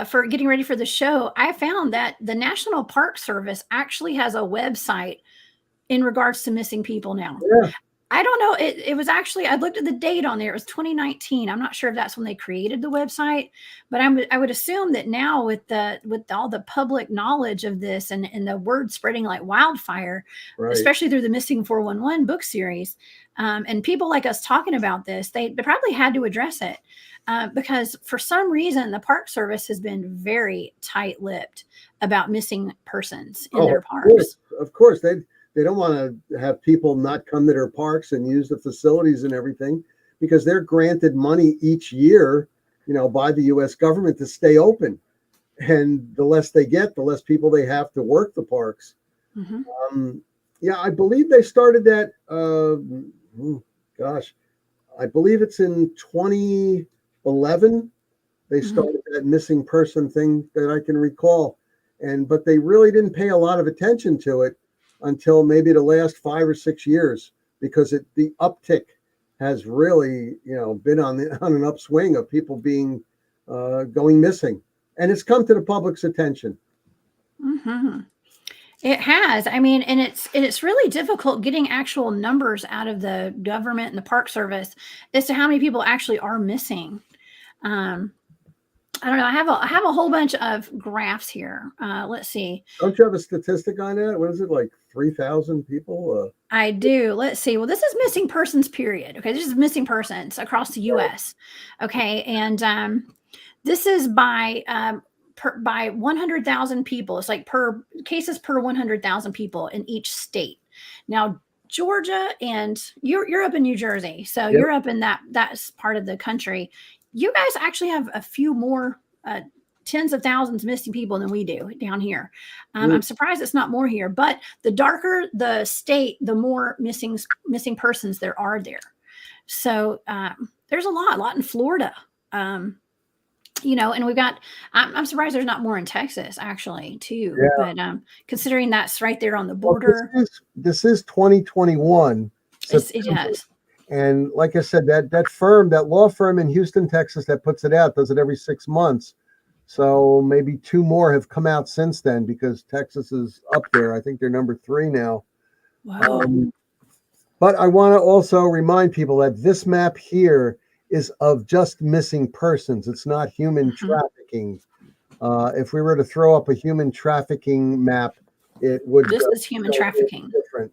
Speaker 1: for getting ready for the show, I found that the National Park Service actually has a website in regards to missing people now.
Speaker 2: Yeah.
Speaker 1: I don't know. It was actually, I looked at the date on there. It was 2019. I'm not sure if that's when they created the website, but I would assume that now with all the public knowledge of this and the word spreading like wildfire, especially through the Missing 411 book series, and people like us talking about this, they probably had to address it because for some reason the Park Service has been very tight-lipped about missing persons in their parks.
Speaker 2: Of course, they don't want to have people not come to their parks and use the facilities and everything, because they're granted money each year, by the U.S. government to stay open. And the less they get, the less people they have to work the parks.
Speaker 1: Mm-hmm.
Speaker 2: I believe they started that. I believe it's in 2011. They started that missing person thing that I can recall. But they really didn't pay a lot of attention to it until maybe the last 5 or 6 years, because the uptick has really, been on an upswing of people going missing, and it's come to the public's attention.
Speaker 1: Mm-hmm. It has. I mean, and it's really difficult getting actual numbers out of the government and the Park Service as to how many people actually are missing. I don't know. I have a whole bunch of graphs here. Let's see.
Speaker 2: Don't you have a statistic on that? What is it, like 3,000 people?
Speaker 1: I do. Let's see. Well, this is missing persons period. Okay. This is missing persons across the U.S. Okay. And this is by 100,000 people. It's like per cases per 100,000 people in each state. Now, Georgia, and you're up in New Jersey. So you're up in that's part of the country. You guys actually have a few more tens of thousands missing people than we do down here. I'm surprised it's not more here, but the darker the state, the more missing persons there are there. So there's a lot in Florida, and we've got, I'm surprised there's not more in Texas actually too, but considering that's right there on the border.
Speaker 2: Well, this is 2021.
Speaker 1: It has.
Speaker 2: And like I said, that law firm in Houston, Texas, that puts it out, does it every 6 months. So maybe 2 more have come out since then, because Texas is up there. I think they're number 3 now.
Speaker 1: Wow.
Speaker 2: But I want to also remind people that this map here is of just missing persons. It's not human trafficking. If we were to throw up a human trafficking map, it would
Speaker 1: This
Speaker 2: go
Speaker 1: is human trafficking.
Speaker 2: different.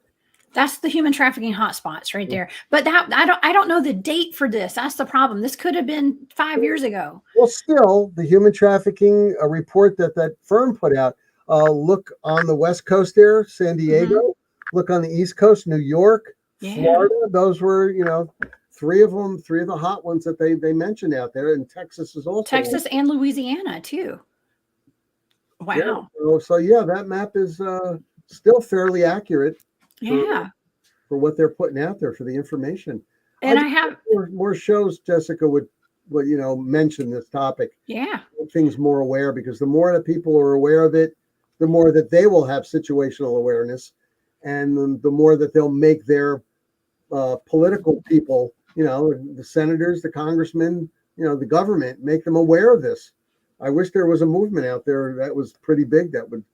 Speaker 1: That's the human trafficking hotspots right there. But that I don't know the date for this. That's the problem. This could have been 5 years ago.
Speaker 2: Well, still, the human trafficking report that firm put out. Look on the West Coast there, San Diego. Mm-hmm. Look on the East Coast, New York, Florida. Those were, three of the hot ones that they mentioned out there. And Texas is also
Speaker 1: Texas and Louisiana too. Wow.
Speaker 2: Yeah, so that map is still fairly accurate. For what they're putting out there for the information.
Speaker 1: And I have
Speaker 2: more shows Jessica would mention this topic.
Speaker 1: Yeah.
Speaker 2: Make things more aware, because the more that people are aware of it, the more that they will have situational awareness, and the more that they'll make their political people, the senators, the congressmen, the government, make them aware of this. I wish there was a movement out there that was pretty big that would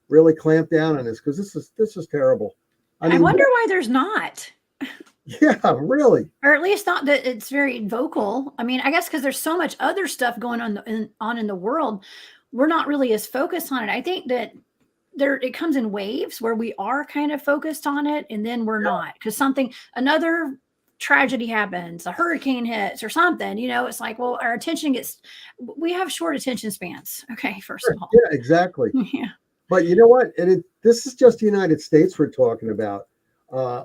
Speaker 2: really clamp down on this, because this is terrible.
Speaker 1: I wonder why there's not.
Speaker 2: Yeah, really.
Speaker 1: Or at least not that it's very vocal. I mean, I guess because there's so much other stuff going on in the world, we're not really as focused on it. I think that it comes in waves where we are kind of focused on it, and then we're not, because another tragedy happens, a hurricane hits or something. It's like, well, our attention we have short attention spans. Okay, first of all.
Speaker 2: Yeah, exactly.
Speaker 1: Yeah.
Speaker 2: But you know what? And this is just the United States we're talking about.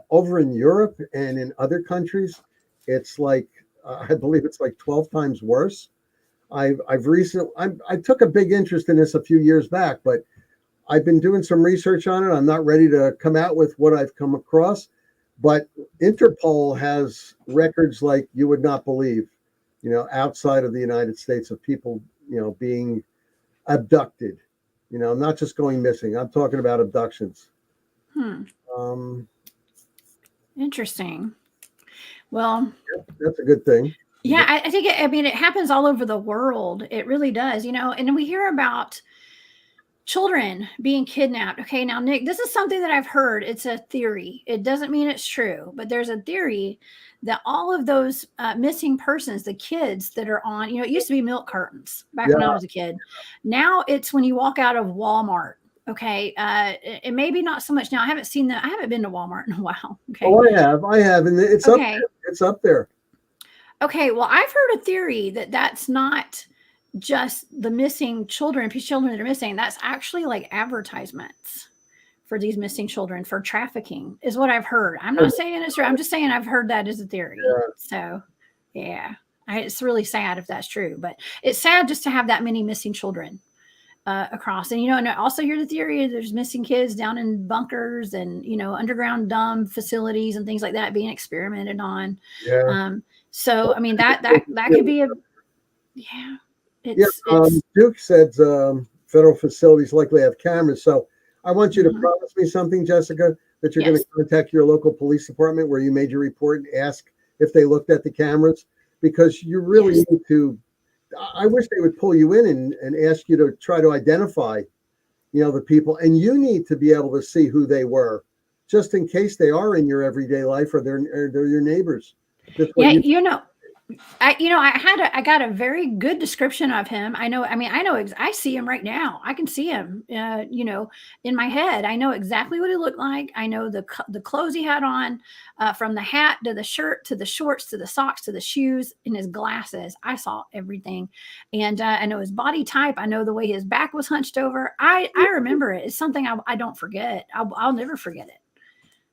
Speaker 2: Over in Europe and in other countries, it's like I believe it's like 12 times worse. I took a big interest in this a few years back, but I've been doing some research on it. I'm not ready to come out with what I've come across, but Interpol has records like you would not believe, outside of the United States, of people, being abducted. Not just going missing. I'm talking about abductions.
Speaker 1: Interesting. Well,
Speaker 2: that's a good thing.
Speaker 1: Yeah, I think it happens all over the world. It really does, and we hear about children being kidnapped. Okay, now, Nick, this is something that I've heard. It's a theory. It doesn't mean it's true, but there's a theory that all of those missing persons, the kids that are on, it used to be milk cartons back when I was a kid. Now it's when you walk out of Walmart. Okay. It maybe not so much now. I haven't seen that. I haven't been to Walmart in a while. Okay.
Speaker 2: Oh, I have. And it's up there. It's up there.
Speaker 1: Okay. Well, I've heard a theory that's not just the missing children that are missing. That's actually like advertisements for these missing children for trafficking, is what I've heard. I'm not saying it's true. I'm just saying I've heard that as a theory. Yeah. So, yeah, it's really sad if that's true, but it's sad just to have that many missing children across. And, and I also hear the theory there's missing kids down in bunkers and, underground dumb facilities and things like that being experimented on.
Speaker 2: Yeah.
Speaker 1: So, I mean, that could be
Speaker 2: Duke said federal facilities likely have cameras. So I want you to promise me something, Jessica, that you're going to contact your local police department where you made your report and ask if they looked at the cameras, because you really need to. I wish they would pull you in and ask you to try to identify, the people, and you need to be able to see who they were, just in case they are in your everyday life or they're your neighbors.
Speaker 1: I got a very good description of him. I see him right now. I can see him, in my head. I know exactly what he looked like. I know the clothes he had on, from the hat to the shirt, to the shorts, to the socks, to the shoes, and his glasses. I saw everything. And I know his body type. I know the way his back was hunched over. I remember it. It's something I don't forget. I'll never forget it.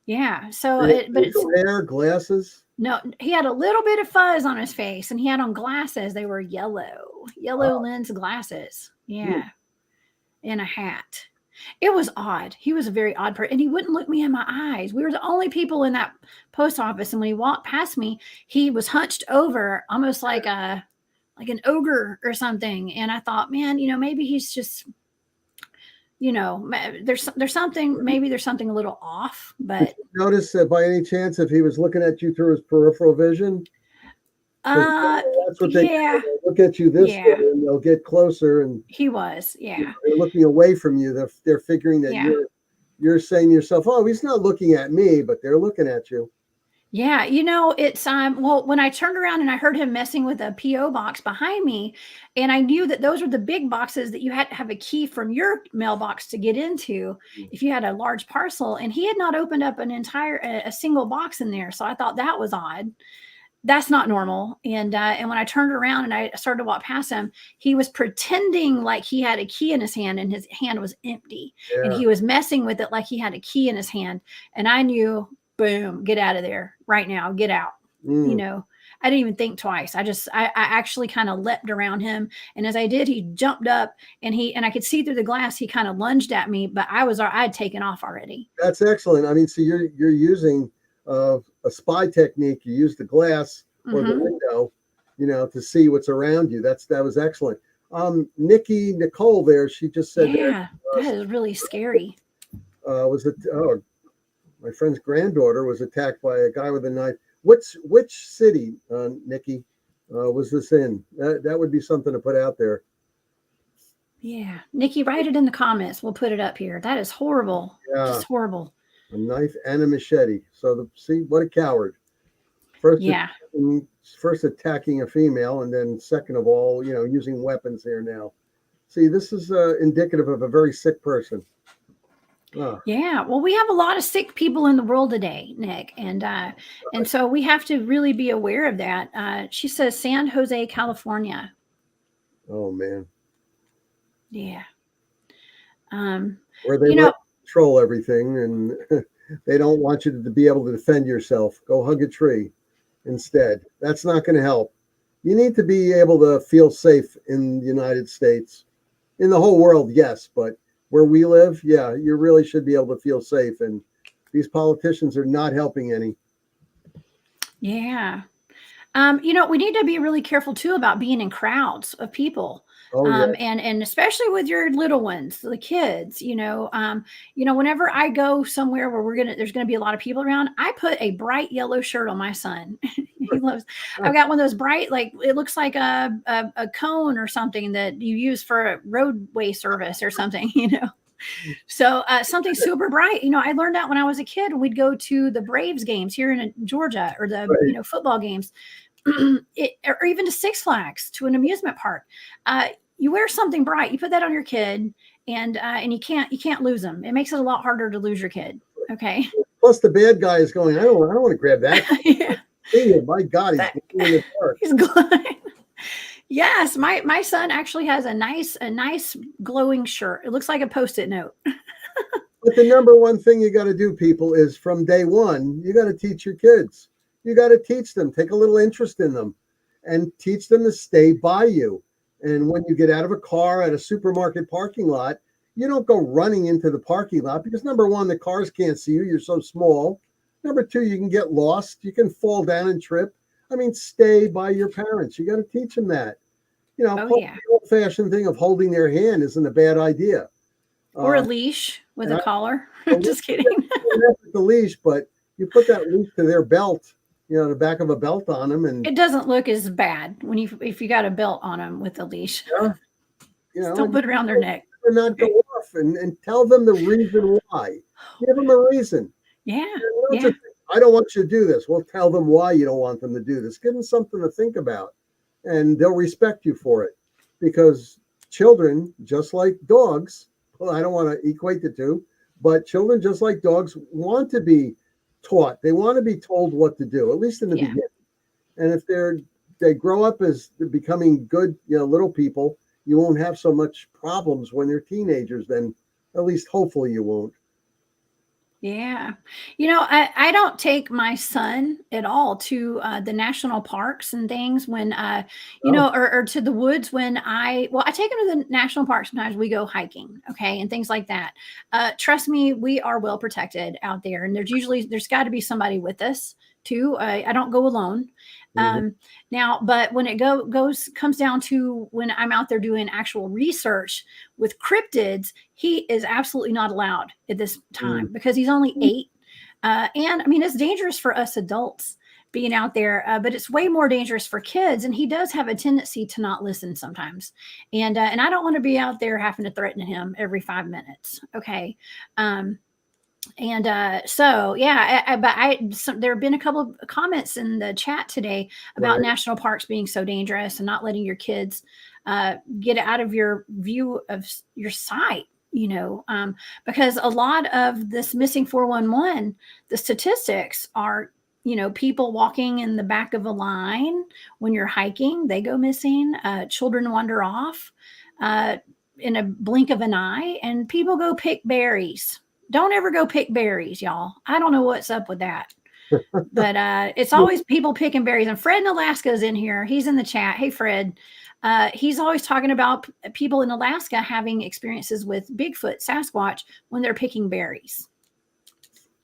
Speaker 1: Yeah. So, but it's
Speaker 2: hair, glasses.
Speaker 1: No, he had a little bit of fuzz on his face, and he had on glasses. They were yellow lens glasses. Yeah. And a hat. It was odd. He was a very odd person, and he wouldn't look me in my eyes. We were the only people in that post office. And when he walked past me, he was hunched over almost like an ogre or something. And I thought, man, maybe he's just, there's something, maybe there's something a little off, but.
Speaker 2: Did you notice that by any chance if he was looking at you through his peripheral vision? That's what they do. They'll look at you this way and they'll get closer, and
Speaker 1: he was, they're
Speaker 2: looking away from you. They're figuring that you're saying to yourself, oh, he's not looking at me, but they're looking at you.
Speaker 1: Yeah, it's well, when I turned around and I heard him messing with a PO box behind me, and I knew that those were the big boxes that you had to have a key from your mailbox to get into if you had a large parcel, and he had not opened up an entire a single box in there. So I thought that was odd. That's not normal. And when I turned around and I started to walk past him, he was pretending like he had a key in his hand and his hand was empty. And
Speaker 2: Yeah.
Speaker 1: he was messing with it like he had a key in his hand. And I knew, boom, get out of there right now, get out. You
Speaker 2: Mm.
Speaker 1: know, I didn't even think twice. I actually kind of leapt around him. And as I did, he jumped up and I could see through the glass, he kind of lunged at me, but I had taken off already.
Speaker 2: That's excellent. I mean, so you're using a spy technique. You use the glass or the
Speaker 1: Hmm.
Speaker 2: window, to see what's around you. That was excellent. Nikki Nicole there, she just said that
Speaker 1: Yeah, that is really scary.
Speaker 2: was it? Oh, my friend's granddaughter was attacked by a guy with a knife. Which city, Nikki, was this in? That would be something to put out there.
Speaker 1: Yeah. Nikki, write it in the comments. We'll put it up here. That is horrible.
Speaker 2: Yeah,
Speaker 1: Just horrible.
Speaker 2: a knife and a machete. So see what a coward. First
Speaker 1: Yeah.
Speaker 2: attacking, first attacking a female, and then second of all, using weapons here now. See, this is indicative of a very sick person. Ah,
Speaker 1: Yeah. Well, we have a lot of sick people in the world today, Nick. And so we have to really be aware of that. She says San Jose, California.
Speaker 2: oh man,
Speaker 1: Yeah. Um,
Speaker 2: where they
Speaker 1: you
Speaker 2: let
Speaker 1: know,
Speaker 2: you control everything, and they don't want you to be able to defend yourself. Go hug a tree instead. That's not going to help. You need to be able to feel safe in the United States. In the whole world, yes, but where we live, yeah, you really should be able to feel safe. And these politicians are not helping any.
Speaker 1: yeah. We need to be really careful too about being in crowds of people.
Speaker 2: Oh yeah,
Speaker 1: And especially with your little ones, the kids, whenever I go somewhere where there's gonna be a lot of people around, I put a bright yellow shirt on my son. He loves, I've got one of those bright, like it looks like a cone or something that you use for a roadway service or something, So something super bright. I learned that when I was a kid. We'd go to the Braves games here in Georgia, or the
Speaker 2: right.
Speaker 1: football games, or even to Six Flags, to an amusement park. You wear something bright. You put that on your kid, and you can't lose them. It makes it a lot harder to lose your kid. Okay.
Speaker 2: Plus, the bad guy is going. I don't want to grab that.
Speaker 1: Yeah.
Speaker 2: See him. My God, he's
Speaker 1: That,
Speaker 2: in the dark.
Speaker 1: he's glowing. Yes, my son actually has a nice glowing shirt. It looks like a Post-it note.
Speaker 2: But the number one thing you got to do, people, is from day one, you got to teach your kids. You got to teach them, take a little interest in them, and teach them to stay by you. And when you get out of a car at a supermarket parking lot, you don't go running into the parking lot because number one, the cars can't see you. You're so small. Number two, you can get lost. You can fall down and trip. I mean, stay by your parents. You got to teach them that.
Speaker 1: Oh
Speaker 2: Plus
Speaker 1: yeah.
Speaker 2: the old-fashioned thing of holding their hand isn't a bad idea.
Speaker 1: Or a
Speaker 2: Uh,
Speaker 1: leash with
Speaker 2: and
Speaker 1: a
Speaker 2: I,
Speaker 1: collar.
Speaker 2: a leash,
Speaker 1: Just kidding.
Speaker 2: with the leash, but you put that leash to their belt, the back of a belt on them, and
Speaker 1: It doesn't look as bad when if you got a belt on them with a leash.
Speaker 2: yeah,
Speaker 1: Still
Speaker 2: and
Speaker 1: put it around their neck.
Speaker 2: not go
Speaker 1: Okay.
Speaker 2: off, and tell them the reason why. Give them a reason.
Speaker 1: Yeah.
Speaker 2: Don't
Speaker 1: Yeah.
Speaker 2: just, I don't want you to do this. Well, tell them why you don't want them to do this. Give them something to think about, and they'll respect you for it. Because children, just like dogs, well, I don't want to equate the two, but children, just like dogs, want to be taught. They want to be told what to do, at least in the
Speaker 1: Yeah.
Speaker 2: beginning. And if they grow up as becoming good, little people, you won't have so much problems when they're teenagers. Then, at least hopefully, you won't.
Speaker 1: Yeah. I don't take my son at all to the national parks and things when,
Speaker 2: Oh,
Speaker 1: or to the woods when I take him to the national park. Sometimes we go hiking. Okay. And things like that. Trust me, we are well protected out there. And there's got to be somebody with us too. I don't go alone.
Speaker 2: mhm.
Speaker 1: Now, but when it comes down to when I'm out there doing actual research with cryptids, he is absolutely not allowed at this
Speaker 2: Mm.
Speaker 1: time because he's only 8. And I mean, it's dangerous for us adults being out there, but it's way more dangerous for kids. And he does have a tendency to not listen sometimes. And I don't want to be out there having to threaten him every 5 minutes. Okay. Um, And so, yeah, there have been a couple of comments in the chat today about
Speaker 2: Right.
Speaker 1: national parks being so dangerous and not letting your kids get out of your view of your sight, because a lot of this missing 411, the statistics are, people walking in the back of a line when you're hiking, they go missing, children wander off uh, in a blink of an eye, and people go pick berries. Don't ever go pick berries, y'all. I don't know what's up with that. But it's always people picking berries. And Fred in Alaska is in here. He's in the chat. Hey, Fred. He's always talking about people in Alaska having experiences with Bigfoot, Sasquatch when they're picking berries.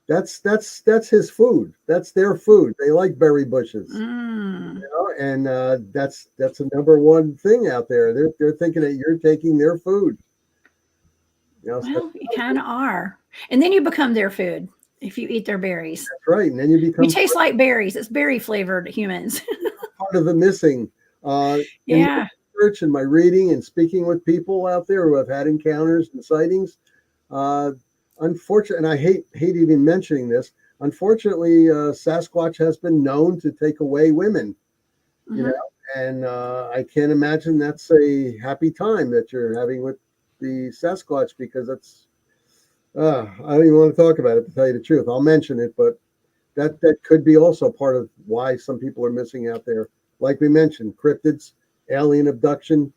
Speaker 2: That's his food. That's their food. They like berry bushes.
Speaker 1: Mm.
Speaker 2: And that's a number one thing out there. They're thinking that you're taking their food.
Speaker 1: Well, you kind of are. And then you become their food if you eat their berries.
Speaker 2: That's right. And then you become
Speaker 1: You taste like berries. It's berry flavored humans.
Speaker 2: part of the missing. In my research and my reading and speaking with people out there who have had encounters and sightings, unfortunately, and I hate even mentioning this, unfortunately, Sasquatch has been known to take away women. And I can't imagine that's a happy time that you're having with the Sasquatch, because that's I don't even want to talk about it, to tell you the truth. I'll mention it, but that could be also part of why some people are missing out there. Like we mentioned, cryptids, alien abduction.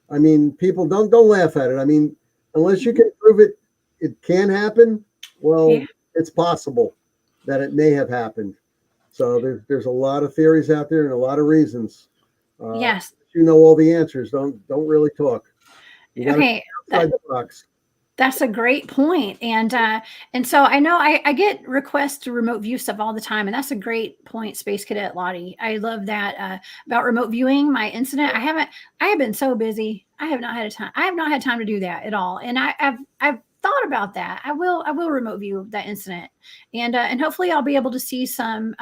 Speaker 2: I mean, people don't laugh at it. I mean, unless you can prove it can happen. Well, it's possible that it may have happened. So there's a lot of theories out there and a lot of reasons.
Speaker 1: Yes.
Speaker 2: You know all the answers. Don't really talk. You gotta
Speaker 1: Okay.
Speaker 2: outside the box.
Speaker 1: That's a great point. And so I know I get requests to remote view stuff all the time. And that's a great point, Space Cadet Lottie. I love that about remote viewing my incident. I have been so busy. I have not had time to do that at all. And I've thought about that. I will remote view that incident, and hopefully I'll be able to see some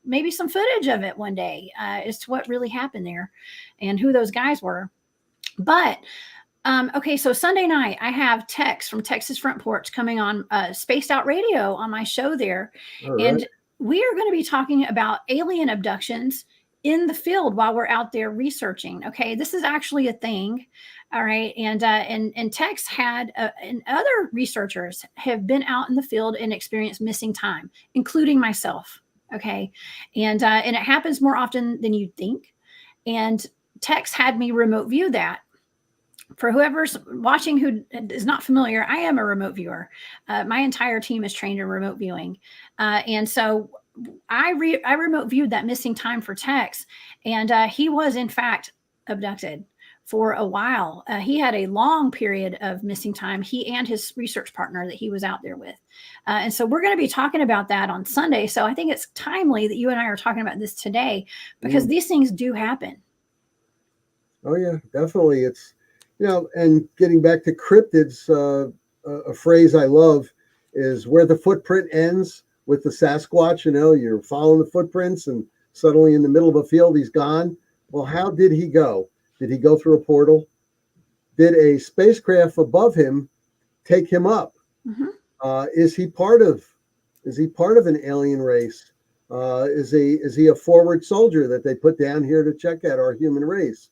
Speaker 1: maybe some footage of it one day as to what really happened there and who those guys were. But okay, so Sunday night, I have Tex from Texas Front Porch coming on Spaced Out Radio on my show there.
Speaker 2: All
Speaker 1: And
Speaker 2: right.
Speaker 1: we are going to be talking about alien abductions in the field while we're out there researching. Okay, this is actually a thing. All right, and Tex had and other researchers have been out in the field and experienced missing time, including myself. Okay, and it happens more often than you'd think. And Tex had me remote view that. For whoever's watching who is not familiar, I am a remote viewer. My entire team is trained in remote viewing. And so I remote viewed that missing time for Tex, and he was in fact abducted for a while. He had a long period of missing time, he and his research partner that he was out there with. And so we're going to be talking about that on Sunday. So I think it's timely that you and I are talking about this today, because these things do happen.
Speaker 2: Oh yeah, definitely. It's and getting back to cryptids, a phrase I love is where the footprint ends with the Sasquatch. You're following the footprints, and suddenly in the middle of a field, he's gone. Well, how did he go? Did he go through a portal? Did a spacecraft above him take him up? Is he part of an alien race? Is he a forward soldier that they put down here to check out our human race?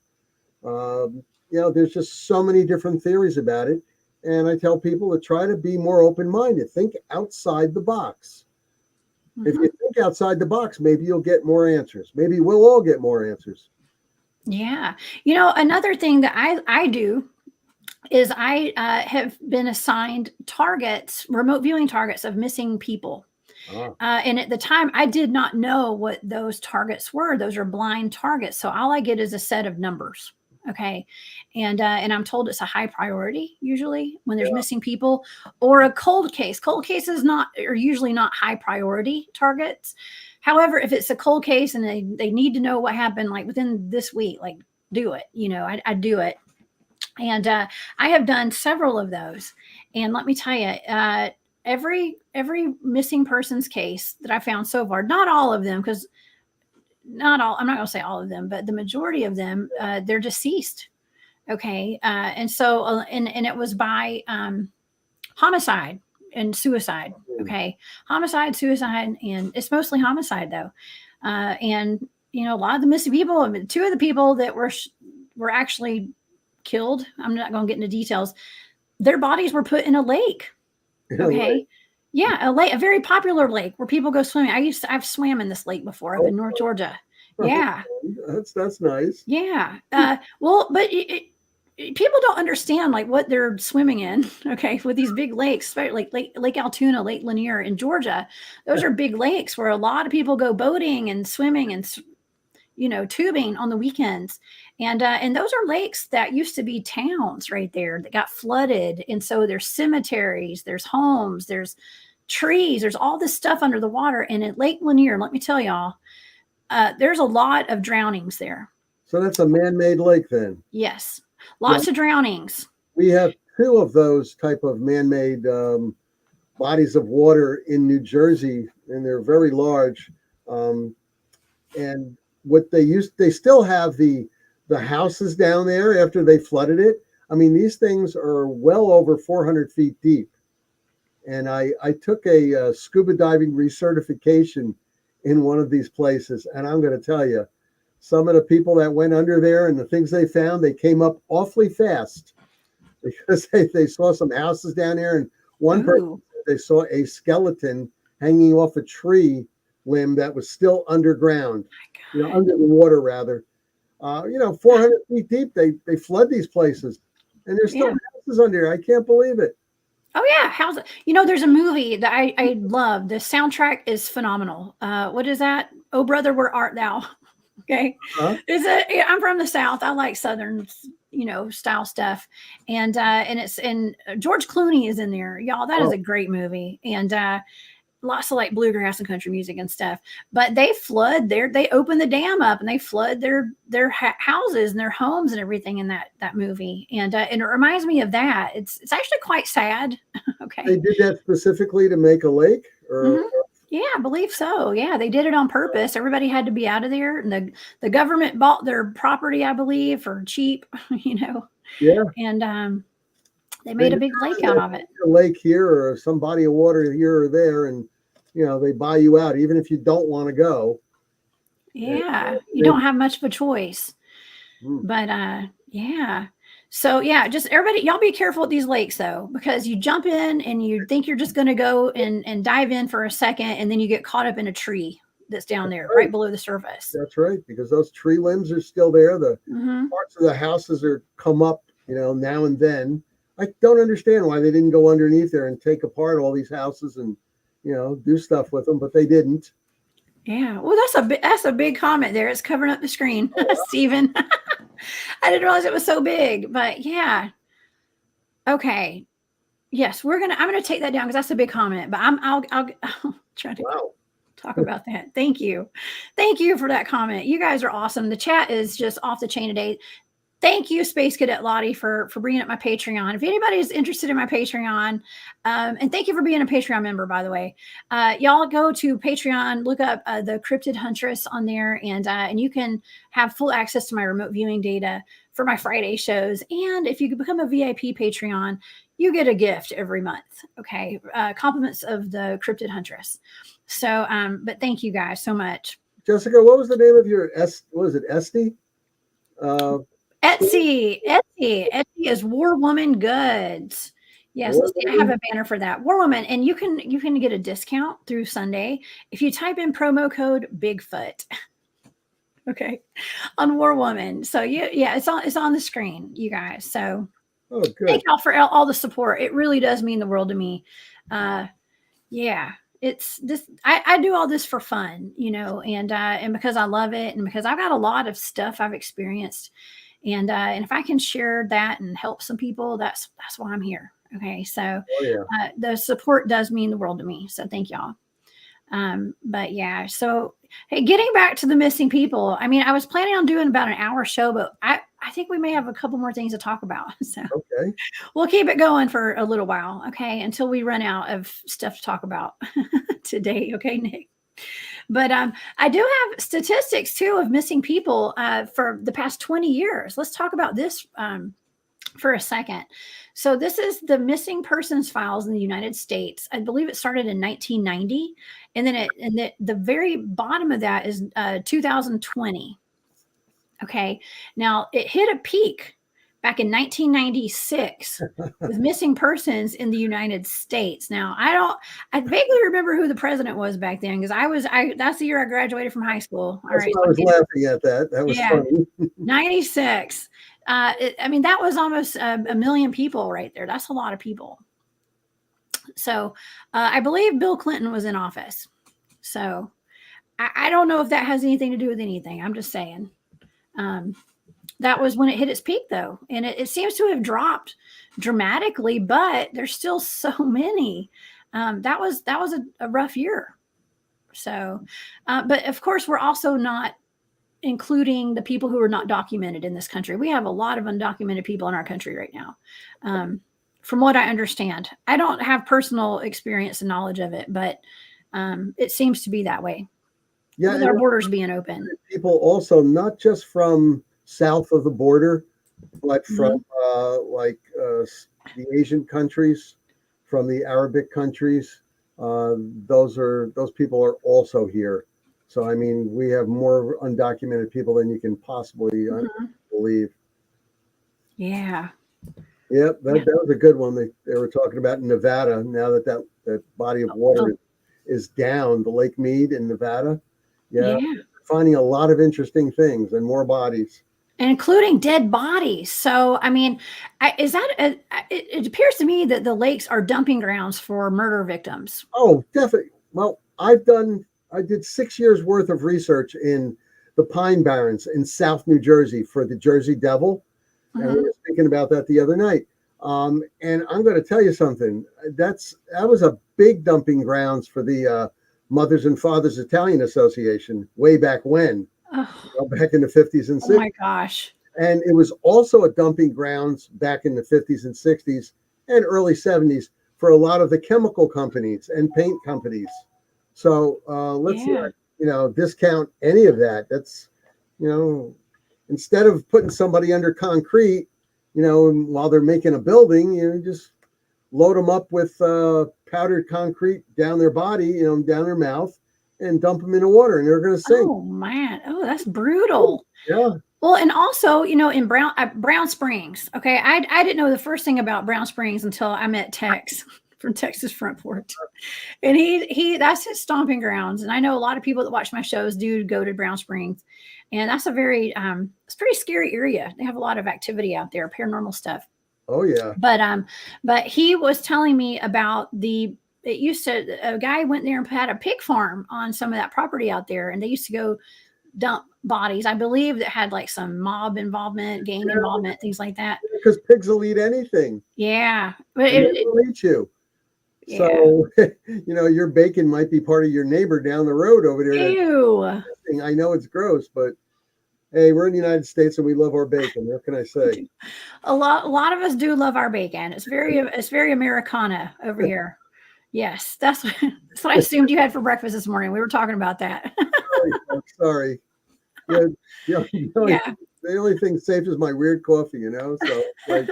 Speaker 2: There's just so many different theories about it. And I tell people to try to be more open-minded. Think outside the box. If you think outside the box, maybe you'll get more answers. Maybe we'll all get more answers.
Speaker 1: Yeah. Another thing that I do is I have been assigned targets, remote viewing targets of missing people. And at the time, I did not know what those targets were. Those are blind targets. So all I get is a set of numbers. Okay. And I'm told it's a high priority usually when there's missing people, or a cold case. Cold cases are usually not high priority targets. However, if it's a cold case and they need to know what happened like within this week, like do it. I do it. And I have done several of those. And let me tell you, every missing persons case that I found so far, not all of them, because not all, I'm not going to say all of them, but the majority of them, they're deceased. Okay. And so, and it was by homicide and suicide. Okay. Homicide, suicide, and it's mostly homicide though. And a lot of the missing people, I mean, two of the people that were actually killed, I'm not going to get into details. Their bodies were put in a lake.
Speaker 2: In a
Speaker 1: Okay.
Speaker 2: lake.
Speaker 1: Yeah, a lake, a very popular lake where people go swimming. I've swam in this lake before up in North Georgia. Yeah.
Speaker 2: That's nice.
Speaker 1: Yeah. Well, but people don't understand like what they're swimming in. Okay, with these big lakes, like Lake Altoona, Lake Lanier in Georgia, those are big lakes where a lot of people go boating and swimming and tubing on the weekends, and those are lakes that used to be towns right there that got flooded, and so there's cemeteries, there's homes, there's trees, there's all this stuff under the water. And at Lake Lanier, let me tell y'all, there's a lot of drownings there.
Speaker 2: So that's a man-made lake then?
Speaker 1: Yes. Lots of drownings.
Speaker 2: We have two of those type of man-made bodies of water in New Jersey, and they're very large. And what they still have the houses down there after they flooded it. I mean, these things are well over 400 feet deep. And I took a scuba diving recertification in one of these places, and I'm going to tell you, some of the people that went under there and the things they found, they came up awfully fast because they saw some houses down there, and one person, they saw a skeleton hanging off a tree limb that was still underground, under the water rather. 400 feet deep, they flood these places, and there's still houses under there. I can't believe it.
Speaker 1: Oh yeah, how's it? There's a movie that I love. The soundtrack is phenomenal. What is that? Oh brother, where art thou? Okay.
Speaker 2: Huh?
Speaker 1: I'm from the South. I like Southern, style stuff. And George Clooney is in there. Y'all, that is a great movie. And lots of like bluegrass and country music and stuff. But they open the dam up and they flood their houses and their homes and everything in that movie. And it reminds me of that. It's actually quite sad. Okay.
Speaker 2: They did that specifically to make a lake, or
Speaker 1: mm-hmm. Yeah, I believe so. Yeah, they did it on purpose. Everybody had to be out of there, and the government bought their property, I believe, for cheap.
Speaker 2: Yeah.
Speaker 1: And they made a big lake out of it.
Speaker 2: A lake here or some body of water here or there, and they buy you out even if you don't want to go.
Speaker 1: Yeah, you don't have much of a choice. But yeah. So yeah, just everybody, y'all be careful with these lakes though, because you jump in and you think you're just going to go and dive in for a second, and then you get caught up in a tree that's down there right below the surface.
Speaker 2: That's right, because those tree limbs are still there. The parts of the houses are come up, now and then. I don't understand why they didn't go underneath there and take apart all these houses and, do stuff with them, but they didn't.
Speaker 1: Yeah, well, that's a big comment there. It's covering up the screen, Stephen. I didn't realize it was so big, but yeah. Okay. Yes, I'm gonna take that down because that's a big comment. But I'll try to talk about that. Thank you for that comment. You guys are awesome. The chat is just off the chain today. Thank you, Space Cadet Lottie, for bringing up my Patreon. If anybody is interested in my Patreon, and thank you for being a Patreon member, by the way, y'all go to Patreon, look up the Cryptid Huntress on there, and you can have full access to my remote viewing data for my Friday shows. And if you become a VIP Patreon, you get a gift every month. Okay, compliments of the Cryptid Huntress. So, but thank you guys so much.
Speaker 2: Jessica, what was the name of your what was it, Esty?
Speaker 1: Etsy is War Woman Goods. Yes, let's see. I have a banner for that. War Woman, and you can get a discount through Sunday if you type in promo code Bigfoot. Okay, on War Woman. So yeah, it's on the screen, you guys. So
Speaker 2: good.
Speaker 1: Thank y'all for all the support. It really does mean the world to me. Yeah. It's this. I do all this for fun, and because I love it, and because I've got a lot of stuff I've experienced. And if I can share that and help some people, that's why I'm here. Okay. So the support does mean the world to me. So thank y'all. But yeah, so hey, getting back to the missing people. I mean, I was planning on doing about an hour show, but I think we may have a couple more things to talk about. So we'll keep it going for a little while. Okay. Until we run out of stuff to talk about today. Okay, Nick. But I do have statistics too of missing people for the past 20 years. Let's talk about this for a second. So this is the missing persons files in the United States. I believe it started in 1990, and then the very bottom of that is 2020. Okay, now it hit a peak back in 1996 with missing persons in the United States. Now I vaguely remember who the president was back then because that's the year I graduated from high school. All
Speaker 2: That's
Speaker 1: right,
Speaker 2: why I was laughing at that. That was
Speaker 1: yeah,
Speaker 2: funny.
Speaker 1: 96. I mean, that was almost a million people right there. That's a lot of people. So I believe Bill Clinton was in office. So I don't know if that has anything to do with anything. I'm just saying. That was when it hit its peak, though. And it seems to have dropped dramatically, but there's still so many. That was a rough year. So, but of course, we're also not including the people who are not documented in this country. We have a lot of undocumented people in our country right now. From what I understand, I don't have personal experience and knowledge of it, but it seems to be that way.
Speaker 2: Yeah,
Speaker 1: with our borders being open.
Speaker 2: People also, not just from south of the border, but from the Asian countries, from the Arabic countries. Those people are also here. So I mean, we have more undocumented people than you can possibly believe.
Speaker 1: Yeah.
Speaker 2: Yep, that was a good one. They were talking about in Nevada. Now that body of water is down, the Lake Mead in Nevada. Yeah, finding a lot of interesting things and more bodies,
Speaker 1: including dead bodies. So, I mean, it appears to me that the lakes are dumping grounds for murder victims.
Speaker 2: Oh, definitely. Well, I did 6 years worth of research in the Pine Barrens in South New Jersey for the Jersey Devil. And we were speaking about that the other night. And I'm going to tell you something. That was a big dumping grounds for the Mothers and Fathers Italian Association way back when, back in the 50s and 60s.
Speaker 1: Oh my gosh.
Speaker 2: And it was also a dumping grounds back in the 50s and 60s and early 70s for a lot of the chemical companies and paint companies. So let's not, discount any of that. That's, instead of putting somebody under concrete, while they're making a building, just load them up with powdered concrete down their body, down their mouth, and dump them in the water, and they're going to sink.
Speaker 1: Oh man! Oh, that's brutal.
Speaker 2: Yeah.
Speaker 1: Well, and also, in Brown Springs. Okay, I didn't know the first thing about Brown Springs until I met Tex from Texas Front Porch, and he that's his stomping grounds. And I know a lot of people that watch my shows do go to Brown Springs, and that's a very it's a pretty scary area. They have a lot of activity out there, paranormal stuff.
Speaker 2: Oh yeah.
Speaker 1: But he was telling me about a guy went there and had a pig farm on some of that property out there, and they used to go dump bodies, I believe, that had like some mob involvement, gang involvement, things like that.
Speaker 2: Because pigs will eat anything.
Speaker 1: Yeah. But
Speaker 2: it will eat you. Yeah. So, your bacon might be part of your neighbor down the road over there.
Speaker 1: Ew.
Speaker 2: I know it's gross, but hey, we're in the United States and we love our bacon. What can I say?
Speaker 1: A lot of us do love our bacon. It's very Americana over here. Yes, that's what I assumed you had for breakfast this morning. We were talking about that.
Speaker 2: Sorry. Yeah, the only thing safe is my weird coffee, So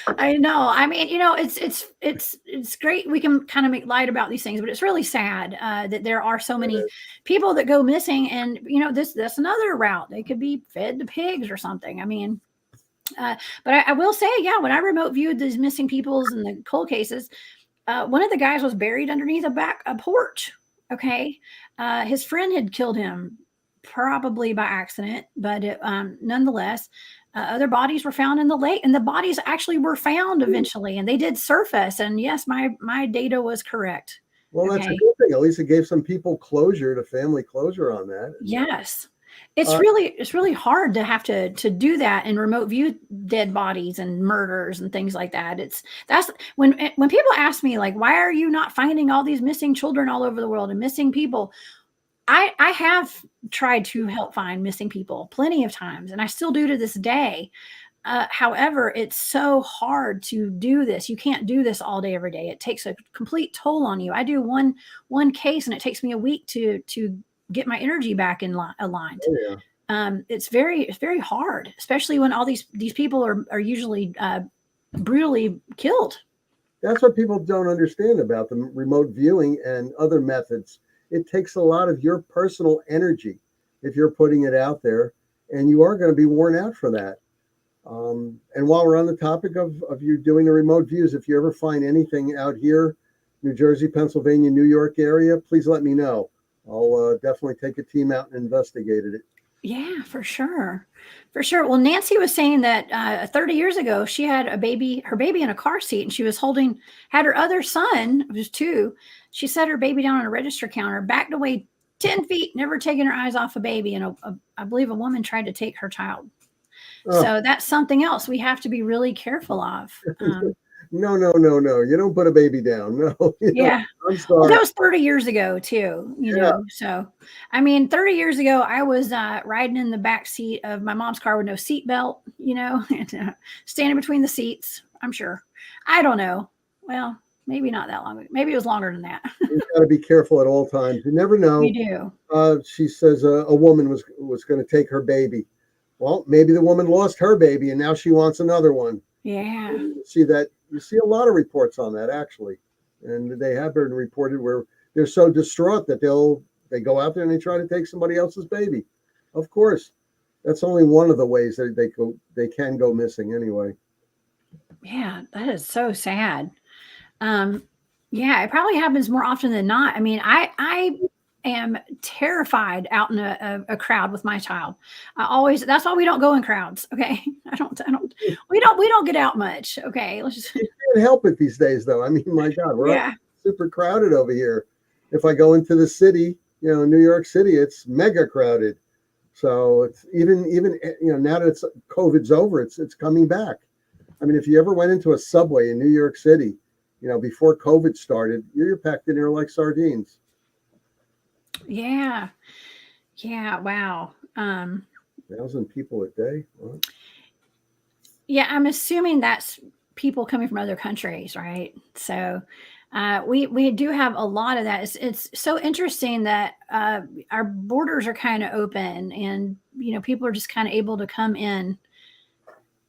Speaker 1: I know. I mean, it's great. We can kind of make light about these things, but it's really sad that there are so many people that go missing. And that's another route. They could be fed to pigs or something. I mean, but I will say, when I remote viewed these missing peoples and the cold cases, one of the guys was buried underneath a porch. Okay, his friend had killed him, probably by accident, but nonetheless. Other bodies were found in the lake, and the bodies actually were found eventually, and they did surface. And yes, my data was correct.
Speaker 2: Well, that's a good thing. At least it gave some people family closure on that.
Speaker 1: Yes, it's really hard to have to do that and remote view dead bodies and murders and things like that. That's when people ask me, like, why are you not finding all these missing children all over the world and missing people? I have tried to help find missing people plenty of times, and I still do to this day. However, it's so hard to do this. You can't do this all day, every day. It takes a complete toll on you. I do one case, and it takes me a week to get my energy back aligned.
Speaker 2: Oh, yeah.
Speaker 1: It's very hard, especially when all these people are usually brutally killed.
Speaker 2: That's what people don't understand about the remote viewing and other methods. It takes a lot of your personal energy if you're putting it out there, and you are going to be worn out for that. And while we're on the topic of you doing the remote views, if you ever find anything out here, New Jersey, Pennsylvania, New York area, please let me know. I'll definitely take a team out and investigate it.
Speaker 1: Yeah, for sure. For sure. Well, Nancy was saying that 30 years ago, she had her baby in a car seat, and she was had her other son, who was 2. She set her baby down on a register counter, backed away 10 feet, never taking her eyes off a baby. And I believe a woman tried to take her child.
Speaker 2: Oh.
Speaker 1: So that's something else we have to be really careful of.
Speaker 2: No. You don't put a baby down. No.
Speaker 1: Yeah.
Speaker 2: I'm sorry.
Speaker 1: Well, that was 30 years ago too, you know. So, I mean, 30 years ago, I was riding in the back seat of my mom's car with no seatbelt, you know, and standing between the seats. I'm sure. I don't know. Well, maybe not that long. Maybe it was longer than that.
Speaker 2: You got to be careful at all times. You never know.
Speaker 1: You do.
Speaker 2: She says a woman was going to take her baby. Well, maybe the woman lost her baby and now she wants another one.
Speaker 1: Yeah.
Speaker 2: You see a lot of reports on that, actually. And they have been reported where they're so distraught that they go out there and they try to take somebody else's baby. Of course, that's only one of the ways that they can go missing anyway.
Speaker 1: Yeah, that is so sad. Yeah, it probably happens more often than not. I mean, I am terrified out in a crowd with my child. That's why we don't go in crowds. Okay. We don't get out much. Okay. Let's just.
Speaker 2: You can't help it these days, though. I mean, my God, we're super crowded over here. If I go into the city, New York City, it's mega crowded. So it's even now that COVID's over, it's coming back. I mean, if you ever went into a subway in New York City, before COVID started, you're packed in there like sardines.
Speaker 1: Yeah. Yeah. Wow.
Speaker 2: 1,000 people a day. What?
Speaker 1: Yeah, I'm assuming that's people coming from other countries, right? So we do have a lot of that. It's so interesting that our borders are kind of open, and people are just kind of able to come in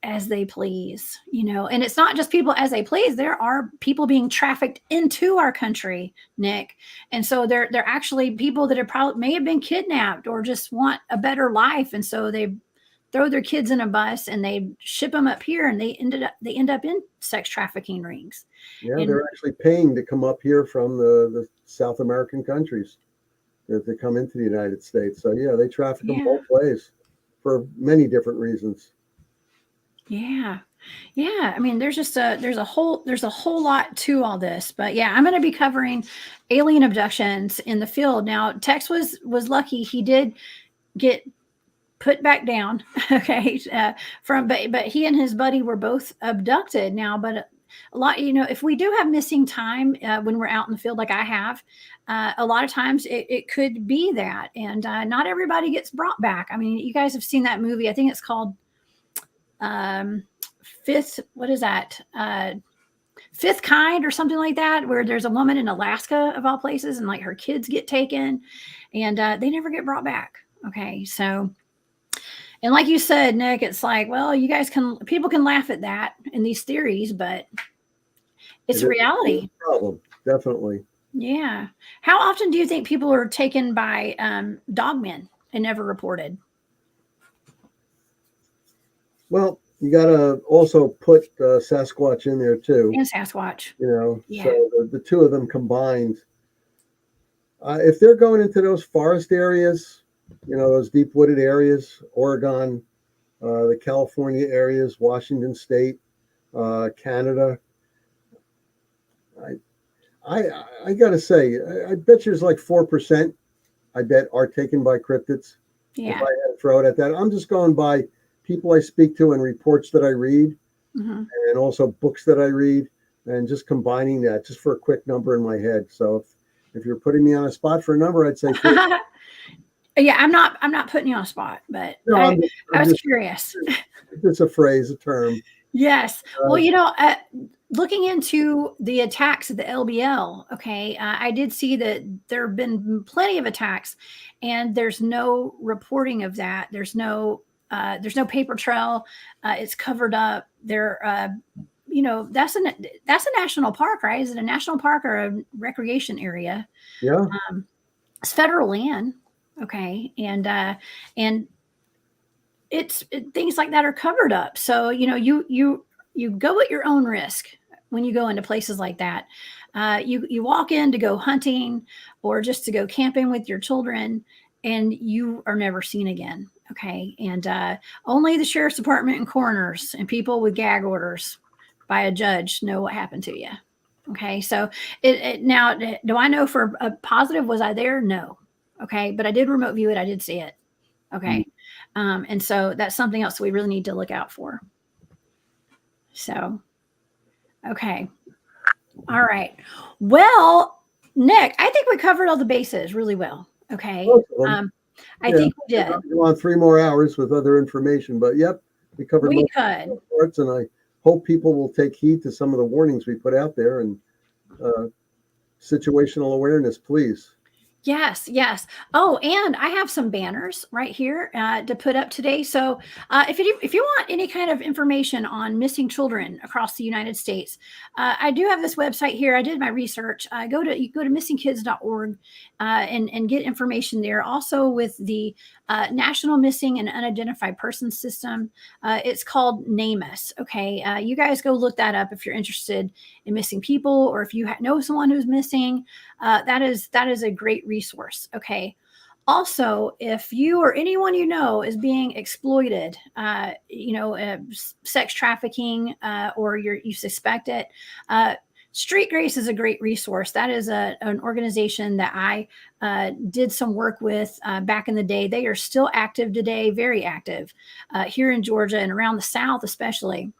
Speaker 1: as they please, and it's not just people as they please. There are people being trafficked into our country, Nick. And so they're actually people that may have been kidnapped or just want a better life. And so they throw their kids in a bus and they ship them up here, and they end up in sex trafficking rings.
Speaker 2: Yeah, and they're actually paying to come up here from the South American countries that they come into the United States. So yeah, they traffic them both ways for many different reasons.
Speaker 1: Yeah. Yeah. I mean, there's a whole lot to all this, but yeah, I'm going to be covering alien abductions in the field. Now, Tex was lucky. He did get put back down. Okay. But he and his buddy were both abducted now, but a lot, if we do have missing time when we're out in the field, like I have, a lot of times it could be that. And not everybody gets brought back. I mean, you guys have seen that movie. I think it's called Fifth Kind or something like that, where there's a woman in Alaska of all places, and like her kids get taken and they never get brought back. Okay. So, and like you said, Nick, it's like, well, people can laugh at that in these theories, but it's a reality.
Speaker 2: Problem, definitely.
Speaker 1: Yeah. How often do you think people are taken by dogmen and never reported?
Speaker 2: Well, you got to also put Sasquatch in there too.
Speaker 1: And Sasquatch.
Speaker 2: Yeah. So the two of them combined. If they're going into those forest areas, those deep wooded areas, Oregon, the California areas, Washington State, Canada, I got to say, I bet there's like 4%, I bet, are taken by cryptids.
Speaker 1: Yeah.
Speaker 2: If I had to throw it at that, I'm just going by people I speak to and reports that I read, and also books that I read, and just combining that just for a quick number in my head. So if you're putting me on a spot for a number, I'd say
Speaker 1: yeah, I'm not putting you on a spot, but no, I was curious.
Speaker 2: It's a phrase, a term.
Speaker 1: Yes. Well, looking into the attacks at the LBL, okay, I did see that there have been plenty of attacks, and there's no reporting of that. There's no paper trail. It's covered up. They're, that's a national park, right? Is it a national park or a recreation area?
Speaker 2: Yeah.
Speaker 1: It's federal land. Okay. And things like that are covered up. So, you go at your own risk when you go into places like that. You walk in to go hunting or just to go camping with your children, and you are never seen again. Okay. And only the sheriff's department and coroners and people with gag orders by a judge know what happened to you. Okay. So now, do I know for a positive, was I there? No. Okay. But I did remote view it. I did see it. Okay. And so that's something else we really need to look out for. So, okay. All right. Well, Nick, I think we covered all the bases really well. Okay. I think we did.
Speaker 2: Go on 3 more hours with other information, but yep, we covered
Speaker 1: We
Speaker 2: most
Speaker 1: could.
Speaker 2: parts, and I hope people will take heed to some of the warnings we put out there and situational awareness, please.
Speaker 1: Yes, yes. Oh, and I have some banners right here to put up today. So if you want any kind of information on missing children across the United States, I do have this website here. I did my research. You go to missingkids.org and get information there. Also with the National Missing and Unidentified Persons System. It's called NAMUS. Okay, you guys go look that up if you're interested in missing people, or if you know someone who's missing. That is a great resource. Okay. Also, if you or anyone you know is being exploited, sex trafficking, or you suspect it, Street Grace is a great resource. That is an organization that I did some work with back in the day. They are still active today, very active here in Georgia and around the South, especially.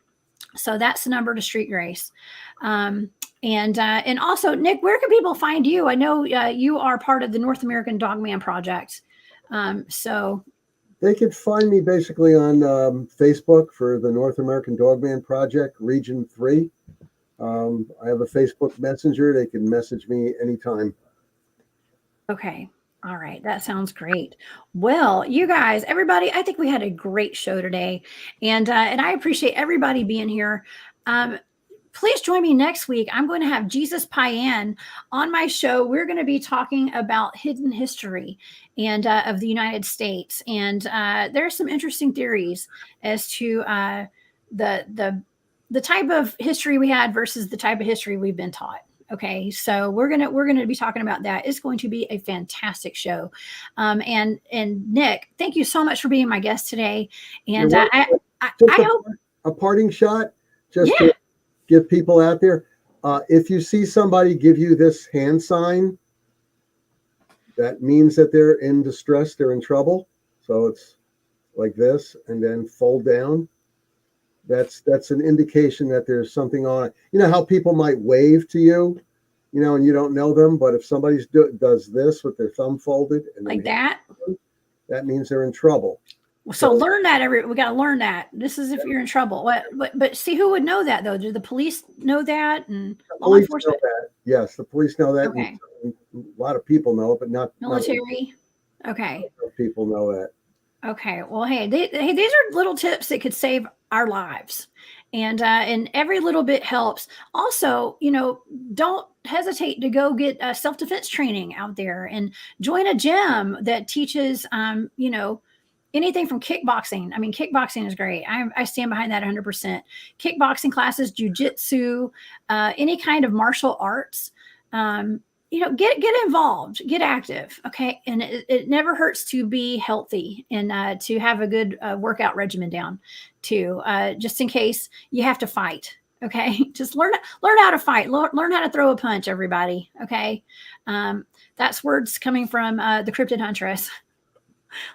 Speaker 1: So that's the number to Street Grace. And also, Nick, where can people find you? I know you are part of the North American Dogman Project. So
Speaker 2: they could find me basically on Facebook for the North American Dogman Project, Region 3. I have a Facebook Messenger. They can message me anytime.
Speaker 1: Okay. All right. That sounds great. Well, you guys, everybody, I think we had a great show today. And I appreciate everybody being here. Please join me next week. I'm going to have Jesus Payan on my show. We're going to be talking about hidden history and of the United States. And there are some interesting theories as to the type of history we had versus the type of history we've been taught. Okay, so we're gonna be talking about that. It's going to be a fantastic show. And Nick, thank you so much for being my guest today. And I hope
Speaker 2: a parting shot just to give people out there. If you see somebody give you this hand sign, that means that they're in distress, they're in trouble. So it's like this, and then fold down. That's an indication that there's something on it. You know how people might wave to you, and you don't know them, but if somebody does this with their thumb folded and
Speaker 1: like that,
Speaker 2: that means they're in trouble.
Speaker 1: So learn that we got to learn that. This is if you're in trouble. But see, who would know that though? Do the police know that? And law enforcement?
Speaker 2: Know that. Yes, the police know that.
Speaker 1: Okay.
Speaker 2: A lot of people know it, but not
Speaker 1: military. Okay.
Speaker 2: People know that.
Speaker 1: Okay. Well, hey, these are little tips that could save our lives, and every little bit helps. Also, don't hesitate to go get self-defense training out there and join a gym that teaches, anything from kickboxing. I mean, kickboxing is great. I stand behind that 100%. Kickboxing classes, jujitsu, any kind of martial arts. Get involved, get active. Okay. And it never hurts to be healthy and to have a good workout regimen down too, just in case you have to fight. Okay. Just learn how to fight, learn how to throw a punch, everybody. Okay. That's words coming from the Cryptid Huntress.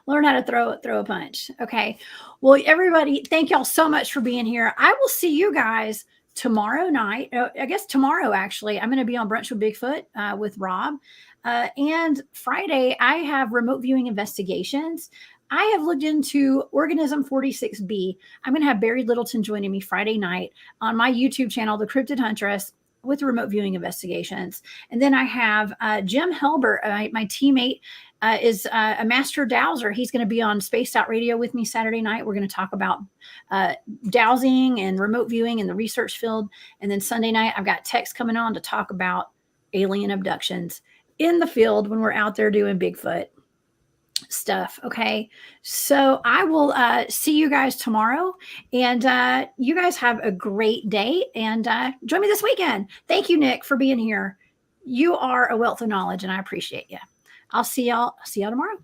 Speaker 1: Learn how to throw a punch. Okay. Well, everybody, thank y'all so much for being here. I will see you guys tomorrow night. I guess tomorrow, actually, I'm going to be on Brunch with Bigfoot with Rob. And Friday, I have remote viewing investigations. I have looked into organism 46B. I'm going to have Barry Littleton joining me Friday night on my YouTube channel, The Cryptid Huntress, with remote viewing investigations. And then I have Jim Helbert, my teammate is a master dowser. He's going to be on Spaced Out Radio with me Saturday night. We're going to talk about dowsing and remote viewing in the research field. And then Sunday night, I've got Tex coming on to talk about alien abductions in the field when we're out there doing Bigfoot stuff. Okay. So I will see you guys tomorrow, and you guys have a great day, and join me this weekend. Thank you, Nick, for being here. You are a wealth of knowledge, and I appreciate you. I'll see y'all tomorrow.